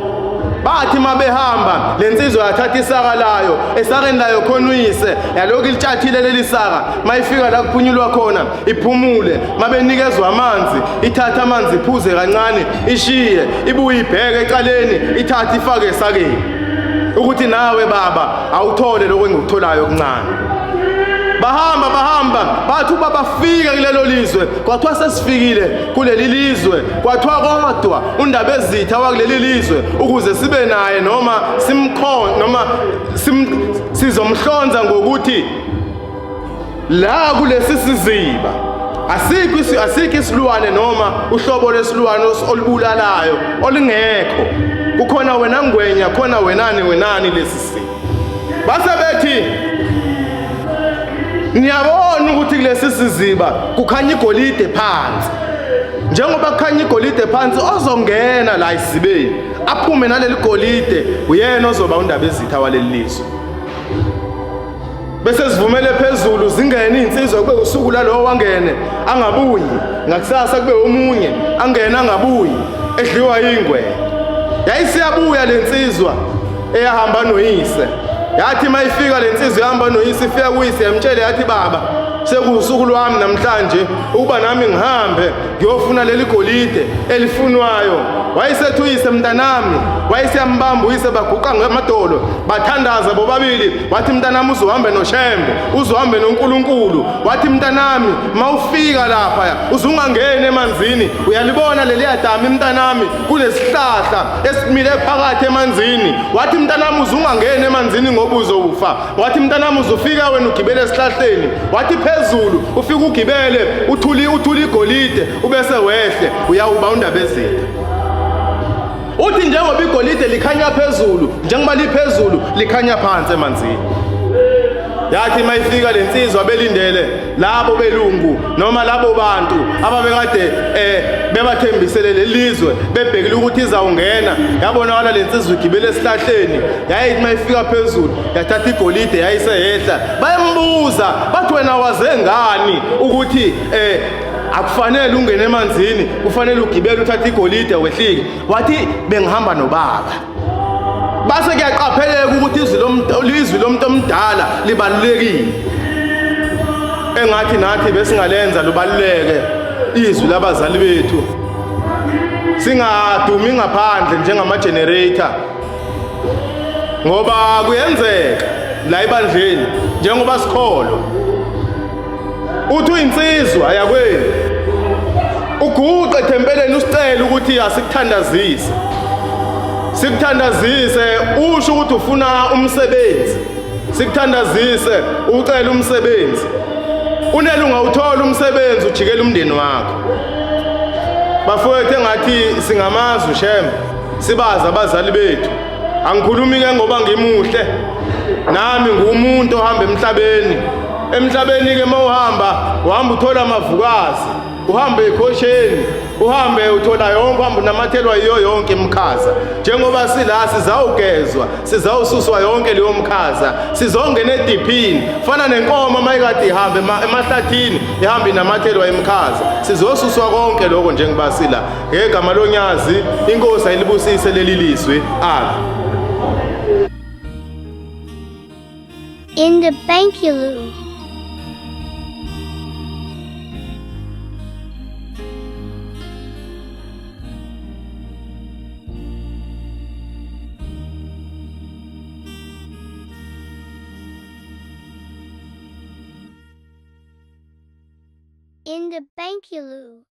Bathi mabehamba lensizwa yathatha isaka layo esakeni layo khona uyise yaloku ilitshathile leli saka mayifika la kuphunyulwa khona iphumule mabenikezwa amanzi ithatha amanzi iphuze kancane ishiye ibuye ibheke ecaleni ithatha ifake esakeni ukuthi nawe baba awuthole lokho engikutholayo okuncane. Bahamba bathi ubaba fika kulelo lizwe kwathiwa sesifikile kuleli lizwe kwathiwa kodwa undaba ezitha wakuleli lizwe ukuze sibe naye noma simkhona noma sizomhlonza ngokuthi la kulesi siziba asikho isilwane noma uhlobo lesilwane olubulalayo olingekho kukhona wena ngwenya khona wenani lesi siba. Base bethi niyabona ukuthi kulesi siziba kukhanya igolide phansi. Njengoba kukhanya igolide phansi ozongena la isibeni aphume naleli golide uyena ozoba undaba ezitha waleli lizwe. Bese sivumele phezulu zingene insizwa kube usuku lalo wangene angabuyi ngakusasa kube omunye angena angabuyi edliwa ingwe. Yayisiyabuya lensizwa eyahamba noyise. Yathi mayifika lensizwa ihamba noyise ifika kuyise yamtshela yathi baba sekusuku lwami namhlanje ukuba nami ngihambe ngiyofuna leli golide elifunwayo. Wayesethi uyise mntanami wayesiyambamba uyise baguqa ngamadolo bathandaza bobabili wathi mntanami uzohambe noShembe uzohambe noNkulunkulu. Wathi mntanami mawufika lapha uzungangene emanzini uyalibona leli yadami mntanami kulesihlahla esimile phakathi emanzini. Wathi mntanami uzungangene emanzini ngoba uzofa. Wathi mntanami uzofika wena ugibele esihlahleni wathi phezulu ufika ugibele uthuli igolide ubese wehle uyawuba undaba ezitha. Uthi njengoba igolide likhanya phezulu njengoba liphezulu likhanya phansi emanzini. Yathi mayifika lensizwa belindele labo belungu noma labo bantu ababekade bebathembisele lelizwe bebhekile ukuthi izawungena yabonakala lensizwa igibele esihlahleni. Yayithi mayifika phezulu yathatha igolide yayisehla bayambuza bathi wena wazengani ukuthi akufanele ungene emanzini kufanele ugibele uthathe igolide wehlike. Wathi bengihamba nobaba. Base kuyaqapheleka ukuthi izwi lomuntu omdala libalulekile. Engathi nathi besingalenza lubaluleke izwi labazali bethu singadumi ngaphandle njengama generator. Ngoba kuyenzeka la ibandleni njengoba sikholwa uthi insizwa yakwenu uguqe thempeleni usicela ukuthi asikuthandazise usho ukuthi ufuna umsebenzi sikuthandazise ucela umsebenzi unelunga uthola umsebenzi ujikela umndeni wakho. Bafowethu engathi singamazi uShembe sibaza abazali bethu angikhulumi ke ngoba ngimuhle nami ngumuntu ohamba emhlabeni ke mawuhamba uhamba uthola amavukazi uhambe ekhosheni uhambe uthola yonke uhambe namathelwa yiyo yonke imikhaza. Njengoba sila sizawugezwa sizawususwa yonke leyo mkhaza sizongena ediphini fana nenkomo mayikade ihambe emahlathini ihambe namathelwa emikhaza sizosuswa konke lokho njengoba sila ngegama lonyazi inkosi ayilibusise leli lizwe. In the Bankuloo. In the Bankulu.